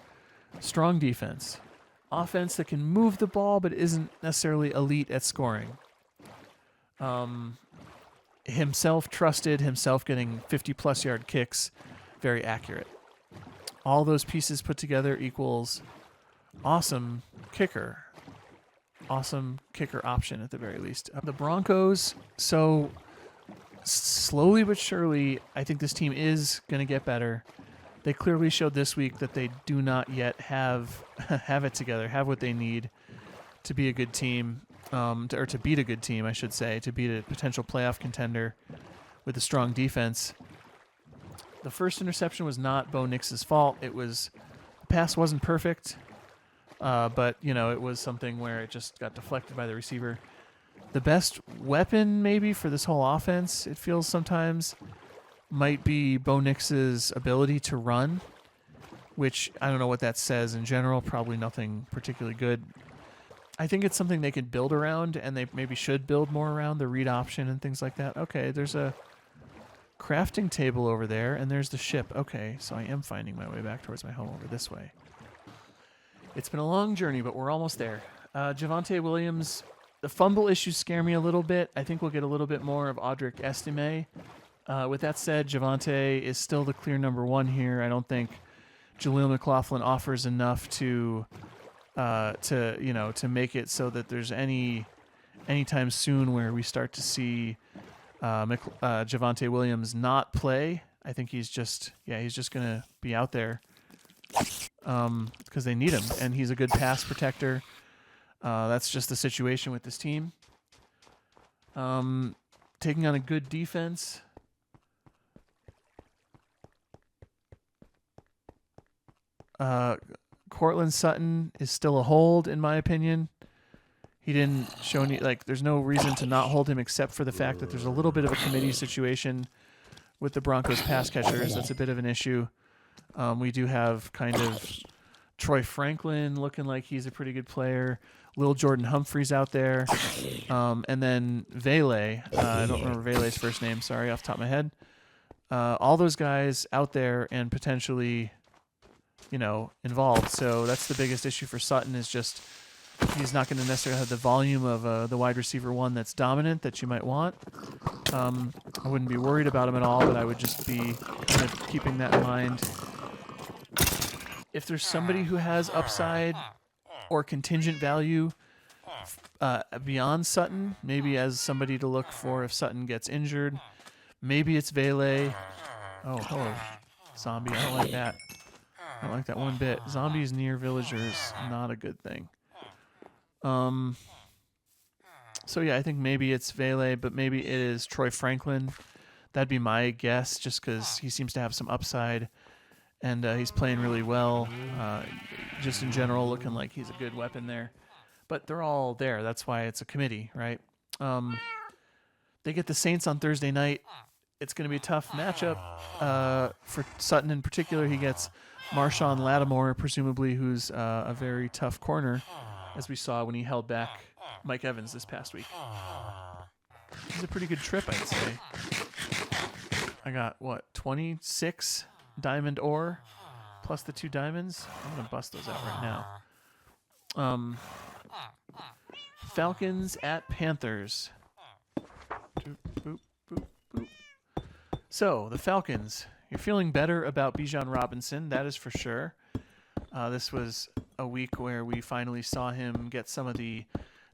Strong defense. Offense that can move the ball but isn't necessarily elite at scoring. Himself trusted, himself getting 50-plus yard kicks, very accurate. All those pieces put together equals awesome kicker. Awesome kicker option at the very least. The Broncos, so slowly but surely, I think this team is going to get better. They clearly showed this week that they do not yet have it together, have what they need to be a good team, or to beat a good team, I should say, to beat a potential playoff contender with a strong defense. The first interception was not Bo Nix's fault. The pass wasn't perfect, but it was something where it just got deflected by the receiver. The best weapon maybe for this whole offense, it feels sometimes, might be Bo Nix's ability to run, which I don't know what that says in general, probably nothing particularly good. I think it's something they could build around, and they maybe should build more around the read option and things like that. Okay, there's a crafting table over there, and there's the ship. Okay, so I am finding my way back towards my home over this way. It's been a long journey, but we're almost there. Javonte Williams, the fumble issues scare me a little bit. I think we'll get a little bit more of Audric Estime. With that said, Javonte is still the clear number one here. I don't think Jaleel McLaughlin offers enough to to make it so that there's anytime soon where we start to see Javonte Williams not play. I think he's just gonna be out there because they need him, and he's a good pass protector. That's just the situation with this team. Taking on a good defense. Cortland Sutton is still a hold, in my opinion. He didn't show any, there's no reason to not hold him except for the fact that there's a little bit of a committee situation with the Broncos pass catchers. That's a bit of an issue. We do have kind of Troy Franklin looking like he's a pretty good player. Lil Jordan Humphreys out there. And then Vele. I don't remember Vele's first name, sorry, off the top of my head. All those guys out there and potentially, involved. So that's the biggest issue for Sutton is just he's not going to necessarily have the volume of the wide receiver one that's dominant that you might want. I wouldn't be worried about him at all, but I would just be kind of keeping that in mind. If there's somebody who has upside or contingent value beyond Sutton, maybe as somebody to look for if Sutton gets injured, maybe it's Vele. Oh, hello, Zombie. I don't like that. I don't like that one bit. Zombies near villagers, not a good thing. So yeah, I think maybe it's Vele, but maybe it is Troy Franklin. That'd be my guess, just because he seems to have some upside, and he's playing really well. Just in general, looking like he's a good weapon there. But they're all there. That's why it's a committee, right? They get the Saints on Thursday night. It's going to be a tough matchup for Sutton in particular. He gets Marshawn Lattimore, presumably, who's a very tough corner, as we saw when he held back Mike Evans this past week. It's a pretty good trip, I'd say. I got, 26 diamond ore plus the 2 diamonds? I'm going to bust those out right now. Falcons at Panthers. Boop, boop, boop, boop. So, the Falcons. You're feeling better about Bijan Robinson, that is for sure. This was a week where we finally saw him get some of the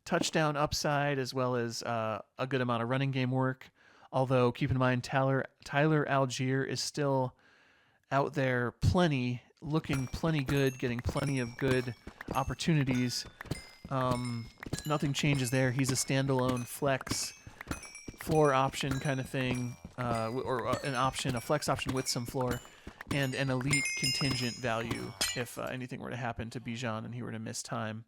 touchdown upside as well as a good amount of running game work. Although, keep in mind, Tyler Algier is still out there looking plenty good, getting plenty of good opportunities. Nothing changes there. He's a standalone flex floor option kind of thing, or a flex option with some floor, and an elite contingent value if anything were to happen to Bijan and he were to miss time.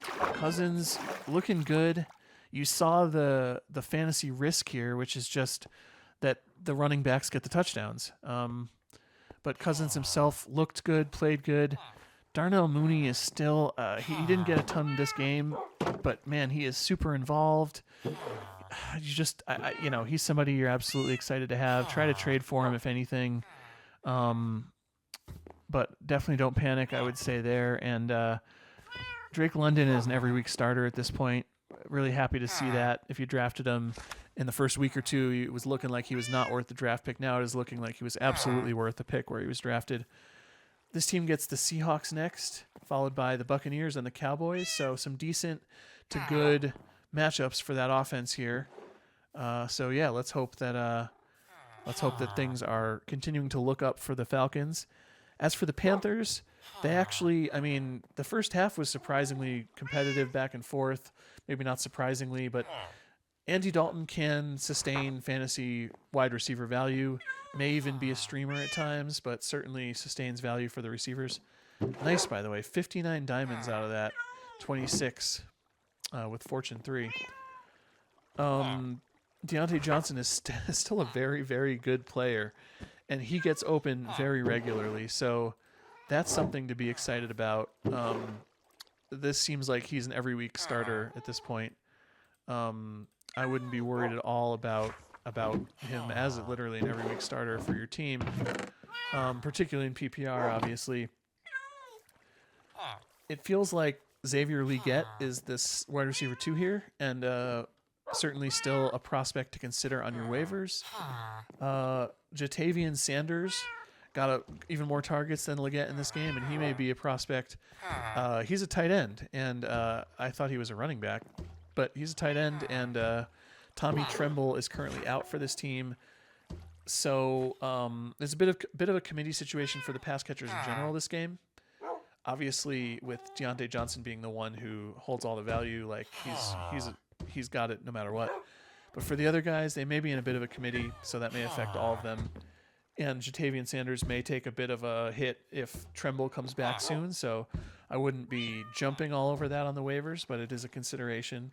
Cousins looking good. You saw the fantasy risk here, which is just that the running backs get the touchdowns. But Cousins himself looked good, played good. Darnell Mooney is still he didn't get a ton this game, but man, he is super involved. He's somebody you're absolutely excited to have. Try to trade for him if anything, but definitely don't panic, I would say there. And Drake London is an every week starter at this point. Really happy to see that. If you drafted him in the first week or two, it was looking like he was not worth the draft pick. Now it is looking like he was absolutely worth the pick where he was drafted. This team gets the Seahawks next, followed by the Buccaneers and the Cowboys. So some decent to good matchups for that offense here. So yeah, let's hope that things are continuing to look up for the Falcons. As for the Panthers, they actually, the first half was surprisingly competitive back and forth. Maybe not surprisingly, but Andy Dalton can sustain fantasy wide receiver value, may even be a streamer at times, but certainly sustains value for the receivers. Nice, by the way, 59 diamonds out of that, 26 with Fortune 3. Deontay Johnson is still a very, very good player, and he gets open very regularly, so that's something to be excited about. This seems like he's an every week starter at this point. I wouldn't be worried at all about him as literally an every week starter for your team, particularly in PPR, obviously. It feels like Xavier Legette is this wide receiver 2 here, and certainly still a prospect to consider on your waivers. Jatavian Sanders even more targets than Leggett in this game, and he may be a prospect. He's a tight end, and I thought he was a running back, but he's a tight end, and Tommy Tremble is currently out for this team. So there's a bit of a committee situation for the pass catchers in general this game. Obviously, with Deontay Johnson being the one who holds all the value, like he's got it no matter what. But for the other guys, they may be in a bit of a committee, so that may affect all of them. And Jatavian Sanders may take a bit of a hit if Tremble comes back soon, so I wouldn't be jumping all over that on the waivers, but it is a consideration.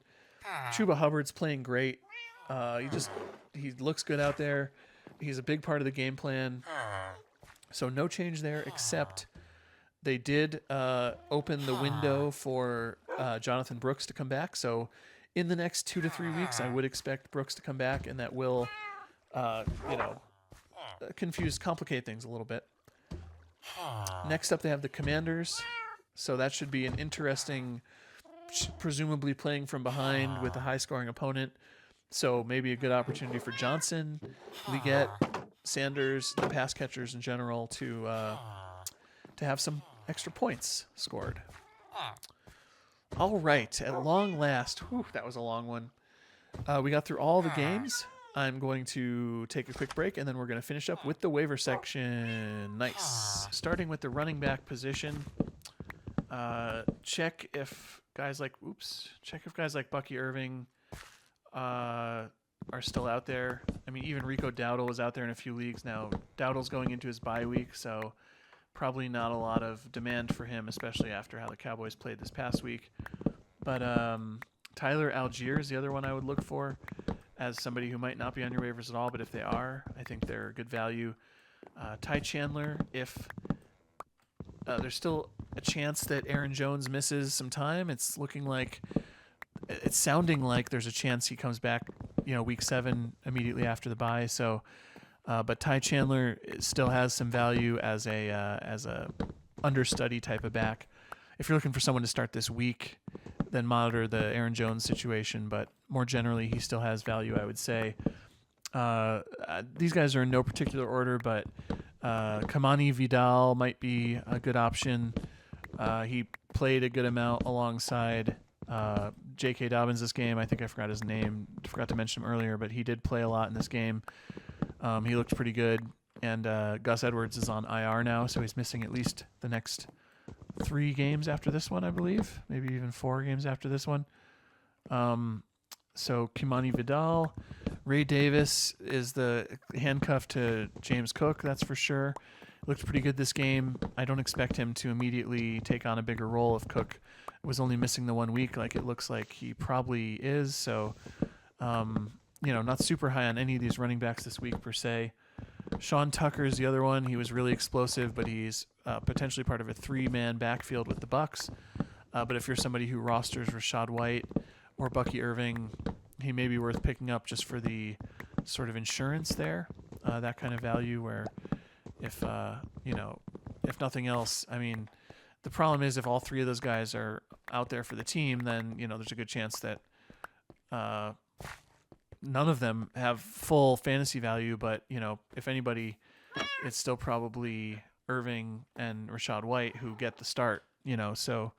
Chuba Hubbard's playing great. He looks good out there. He's a big part of the game plan. So no change there, except they did open the window for Jonathan Brooks to come back. So in the next 2 to 3 weeks, I would expect Brooks to come back, and that will, complicate things a little bit. Next up, they have the Commanders. So that should be an interesting, presumably playing from behind with a high-scoring opponent. So maybe a good opportunity for Johnson, Leggett, Sanders, the pass catchers in general to have some extra points scored. All right, at long last, that was a long one. We got through all the games. I'm going to take a quick break, and then we're going to finish up with the waiver section. Nice. Starting with the running back position. Check if guys like Bucky Irving are still out there. I mean, even Rico Dowdle is out there in a few leagues now. Dowdle's going into his bye week, so probably not a lot of demand for him, especially after how the Cowboys played this past week. But Tyler Algier is the other one I would look for as somebody who might not be on your waivers at all, but if they are, I think they're a good value. Ty Chandler, if there's still a chance that Aaron Jones misses some time, it's sounding like there's a chance he comes back, week 7 immediately after the bye. So, but Ty Chandler still has some value as a understudy type of back. If you're looking for someone to start this week, then monitor the Aaron Jones situation. But more generally, he still has value, I would say. These guys are in no particular order, but Kamani Vidal might be a good option. He played a good amount alongside J.K. Dobbins this game. I think I forgot his name. Forgot to mention him earlier, but he did play a lot in this game. He looked pretty good. And Gus Edwards is on IR now, so he's missing at least the next 3 games after this one, I believe. Maybe even 4 games after this one. So Kimani Vidal. Ray Davis is the handcuff to James Cook, that's for sure. Looked pretty good this game. I don't expect him to immediately take on a bigger role if Cook was only missing the 1 week like it looks like he probably is. So, not super high on any of these running backs this week per se. Sean Tucker is the other one. He was really explosive, but he's potentially part of a 3-man backfield with the Bucs. But if you're somebody who rosters Rachaad White or Bucky Irving, he may be worth picking up just for the sort of insurance there, that kind of value where if nothing else, I mean, the problem is if all 3 of those guys are out there for the team, then, there's a good chance that none of them have full fantasy value, but, if anybody, it's still probably Irving and Rachaad White who get the start, so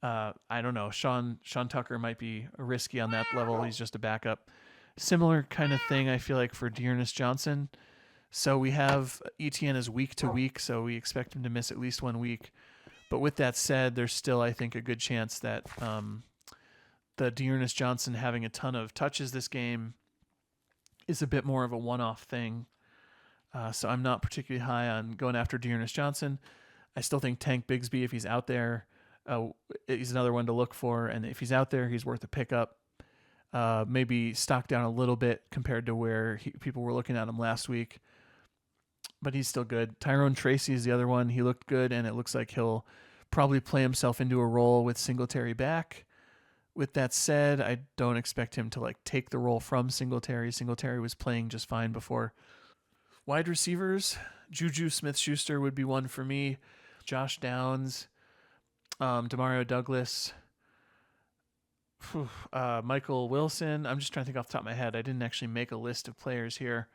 I don't know. Sean Tucker might be risky on that level. He's just a backup. Similar kind of thing, I feel like, for Dearness Johnson. So we have ETN as week to week, so we expect him to miss at least 1 week. But with that said, there's still, I think, a good chance that the Dearness Johnson having a ton of touches this game is a bit more of a one-off thing. So I'm not particularly high on going after Dearness Johnson. I still think Tank Bigsby, if he's out there, he's another one to look for. And if he's out there, he's worth a pickup. Maybe stock down a little bit compared to where people were looking at him last week. But he's still good. Tyrone Tracy is the other one. He looked good, and it looks like he'll probably play himself into a role with Singletary back. With that said, I don't expect him to take the role from Singletary. Singletary was playing just fine before. Wide receivers, Juju Smith-Schuster would be one for me. Josh Downs, Demario Douglas, Michael Wilson. I'm just trying to think off the top of my head. I didn't actually make a list of players here.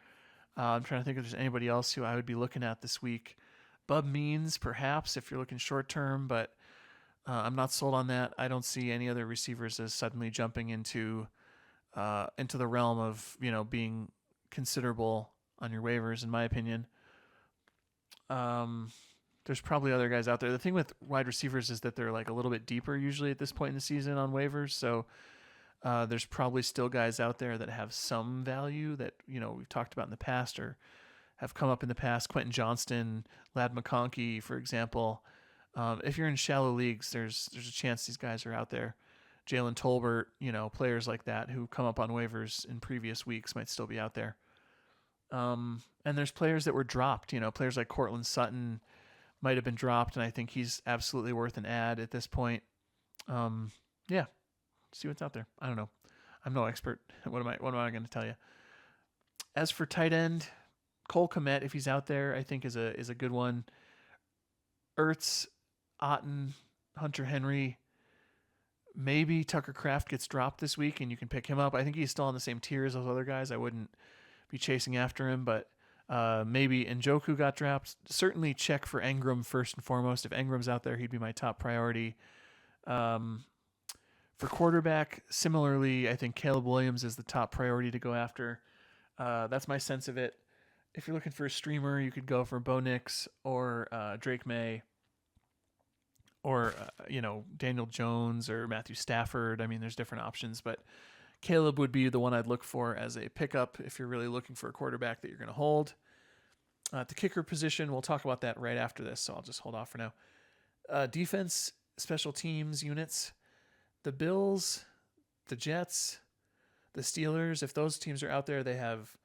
I'm trying to think if there's anybody else who I would be looking at this week. Bub Means, perhaps, if you're looking short term, but I'm not sold on that. I don't see any other receivers as suddenly jumping into the realm of being considerable on your waivers, in my opinion. There's probably other guys out there. The thing with wide receivers is that they're like a little bit deeper usually at this point in the season on waivers. So there's probably still guys out there that have some value that we've talked about in the past or have come up in the past. Quentin Johnston, Lad McConkey, for example. If you're in shallow leagues, there's a chance these guys are out there. Jalen Tolbert, players like that who come up on waivers in previous weeks might still be out there. And there's players that were dropped. Players like Cortland Sutton might have been dropped, and I think he's absolutely worth an add at this point. Yeah, see what's out there. I don't know. I'm no expert. What am I going to tell you? As for tight end, Cole Kmet, if he's out there, I think is a good one. Ertz, Otten, Hunter Henry. Maybe Tucker Kraft gets dropped this week and you can pick him up. I think he's still on the same tier as those other guys. I wouldn't be chasing after him, but maybe Njoku got dropped. Certainly check for Engram first and foremost. If Engram's out there, he'd be my top priority. For quarterback, similarly, I think Caleb Williams is the top priority to go after. That's my sense of it. If you're looking for a streamer, you could go for Bo Nix or Drake May or, Daniel Jones or Matthew Stafford. I mean, there's different options, but Caleb would be the one I'd look for as a pickup if you're really looking for a quarterback that you're going to hold. At the kicker position, we'll talk about that right after this, so I'll just hold off for now. Defense, special teams, units, the Bills, the Jets, the Steelers, if those teams are out there, they have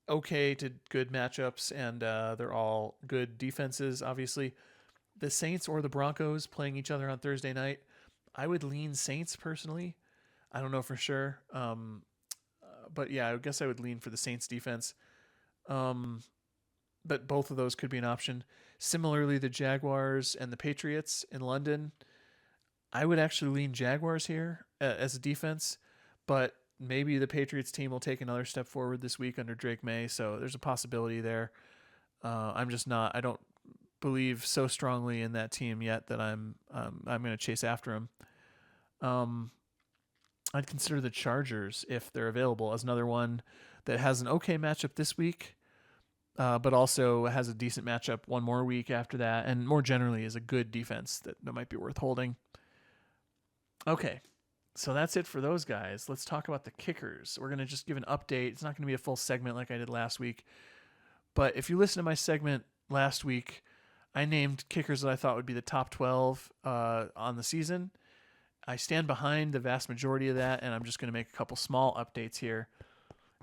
okay to good matchups, and they're all good defenses, obviously. The Saints or the Broncos playing each other on Thursday night, I would lean Saints personally. I don't know for sure. But yeah, I guess I would lean for the Saints defense. But both of those could be an option. Similarly, the Jaguars and the Patriots in London, I would actually lean Jaguars here as a defense, but maybe the Patriots team will take another step forward this week under Drake May. So there's a possibility there. I don't believe so strongly in that team yet that I'm going to chase after him. I'd consider the Chargers, if they're available, as another one that has an okay matchup this week, but also has a decent matchup one more week after that, and more generally is a good defense that might be worth holding. Okay, so that's it for those guys. Let's talk about the kickers. We're going to just give an update. It's not going to be a full segment like I did last week, but if you listen to my segment last week, I named kickers that I thought would be the top 12 on the season. I stand behind the vast majority of that, and I'm just going to make a couple small updates here.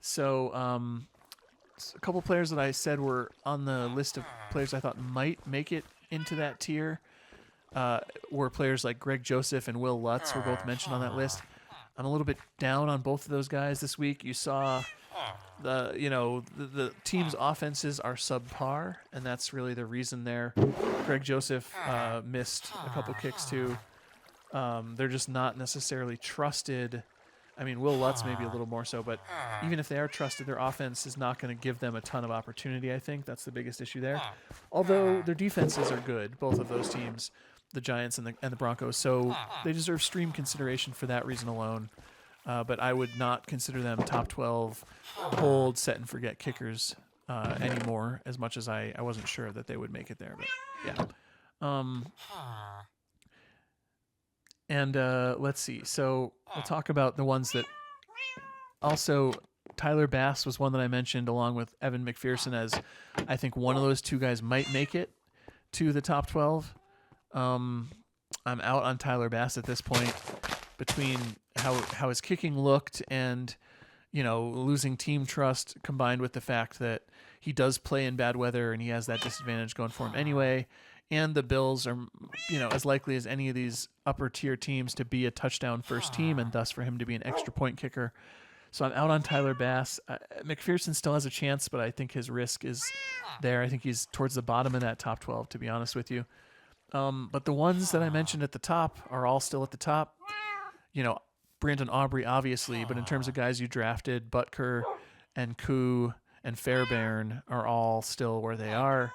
So a couple players that I said were on the list of players I thought might make it into that tier were players like Greg Joseph and Will Lutz were both mentioned on that list. I'm a little bit down on both of those guys this week. You saw the team's offenses are subpar, and that's really the reason there. Greg Joseph missed a couple kicks too. They're just not necessarily trusted. I mean, Will Lutz maybe a little more so, but even if they are trusted, their offense is not going to give them a ton of opportunity, I think. That's the biggest issue there. Although their defenses are good, both of those teams, the Giants and the Broncos, so they deserve stream consideration for that reason alone. But I would not consider them top 12 hold, set, and forget kickers anymore, as much as I wasn't sure that they would make it there. But yeah. And let's see. So we'll talk about the ones that also Tyler Bass was one that I mentioned along with Evan McPherson as I think one of those two guys might make it to the top 12. I'm out on Tyler Bass at this point between how his kicking looked and, losing team trust combined with the fact that he does play in bad weather and he has that disadvantage going for him anyway. And the Bills are, as likely as any of these upper tier teams to be a touchdown first team and thus for him to be an extra point kicker. So I'm out on Tyler Bass. McPherson still has a chance, but I think his risk is there. I think he's towards the bottom of that top 12, to be honest with you. But the ones that I mentioned at the top are all still at the top. Brandon Aubrey, obviously, but in terms of guys you drafted, Butker and Koo and Fairbairn are all still where they are.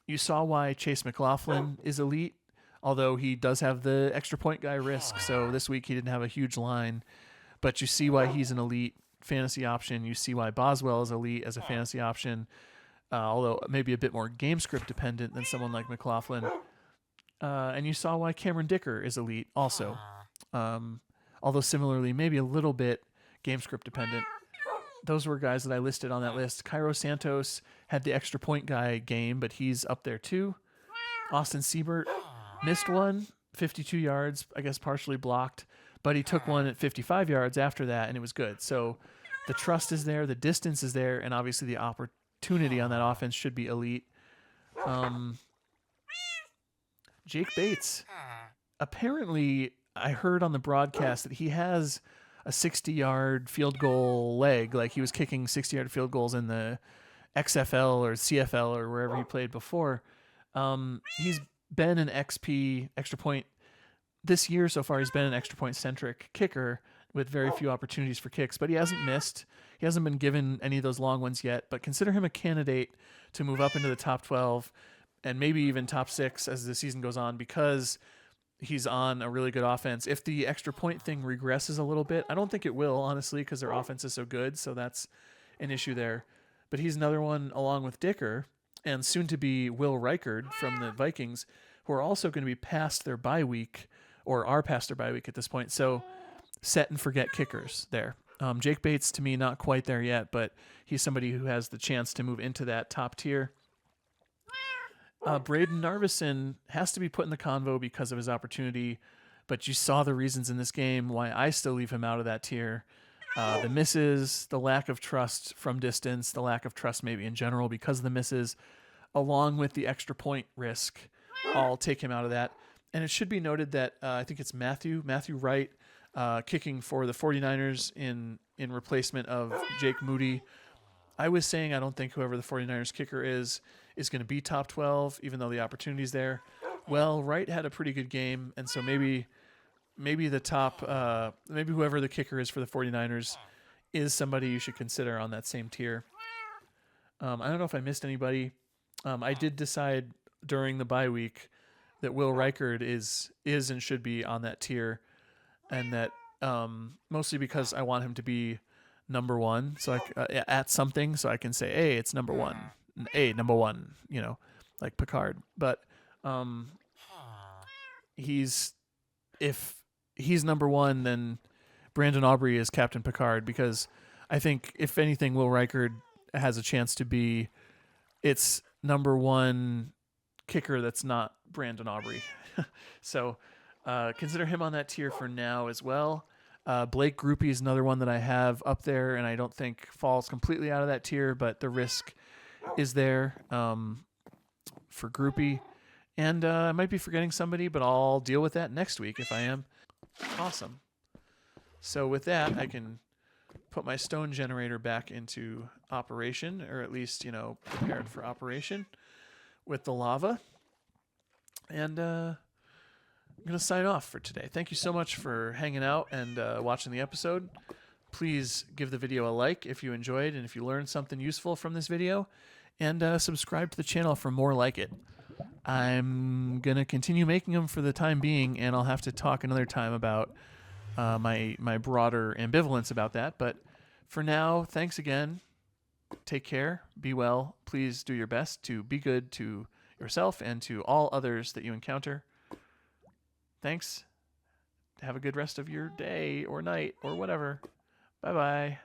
You saw why Chase McLaughlin is elite, although he does have the extra point guy risk. So this week he didn't have a huge line, but you see why he's an elite fantasy option. You see why Boswell is elite as a fantasy option, although maybe a bit more game script dependent than someone like McLaughlin. And you saw why Cameron Dicker is elite also, although similarly maybe a little bit game script dependent. Those were guys that I listed on that list. Cairo Santos had the extra point guy game, but he's up there too. Austin Siebert missed one, 52 yards, I guess partially blocked, but he took one at 55 yards after that, and it was good. So the trust is there, the distance is there, and obviously the opportunity on that offense should be elite. Jake Bates. Apparently, I heard on the broadcast that he has a 60-yard field goal leg. Like he was kicking 60-yard field goals in the XFL or CFL or wherever he played before. He's been an XP, extra point. This year so far, he's been an extra point-centric kicker with very few opportunities for kicks, but he hasn't missed. He hasn't been given any of those long ones yet, but consider him a candidate to move up into the top 12 and maybe even top 6 as the season goes on because he's on a really good offense. If the extra point thing regresses a little bit, I don't think it will, honestly, because their offense is so good, so that's an issue there. But he's another one along with Dicker and soon to be Will Reichard from the Vikings, who are also going to be past their bye week or are past their bye week at this point. So set and forget kickers there. Jake Bates, to me, not quite there yet, but he's somebody who has the chance to move into that top tier. Braden Narvison has to be put in the convo because of his opportunity, but you saw the reasons in this game why I still leave him out of that tier. The misses, the lack of trust from distance, the lack of trust maybe in general because of the misses, along with the extra point risk, all take him out of that. And it should be noted that I think it's Matthew Wright kicking for the 49ers in replacement of Jake Moody. I was saying I don't think whoever the 49ers kicker is going to be top 12, even though the opportunity's there. Well, Wright had a pretty good game, and so maybe the top, maybe whoever the kicker is for the 49ers is somebody you should consider on that same tier. I don't know if I missed anybody. I did decide during the bye week that Will Reichard is and should be on that tier, and that mostly because I want him to be number one, so at something, so I can say, hey, it's number one. Number one, like Picard. But if he's number one, then Brandon Aubrey is Captain Picard, because I think, if anything, Will Reichard has a chance to be its number one kicker that's not Brandon Aubrey. So consider him on that tier for now as well. Blake Groupie is another one that I have up there, and I don't think falls completely out of that tier, but the risk is there for Groupie. And I might be forgetting somebody, but I'll deal with that next week if I am. Awesome. So with that, I can put my stone generator back into operation, or at least, prepared for operation with the lava. And I'm going to sign off for today. Thank you so much for hanging out and watching the episode. Please give the video a like if you enjoyed and if you learned something useful from this video, and subscribe to the channel for more like it. I'm going to continue making them for the time being, and I'll have to talk another time about my broader ambivalence about that. But for now, thanks again. Take care. Be well. Please do your best to be good to yourself and to all others that you encounter. Thanks. Have a good rest of your day or night or whatever. Bye-bye.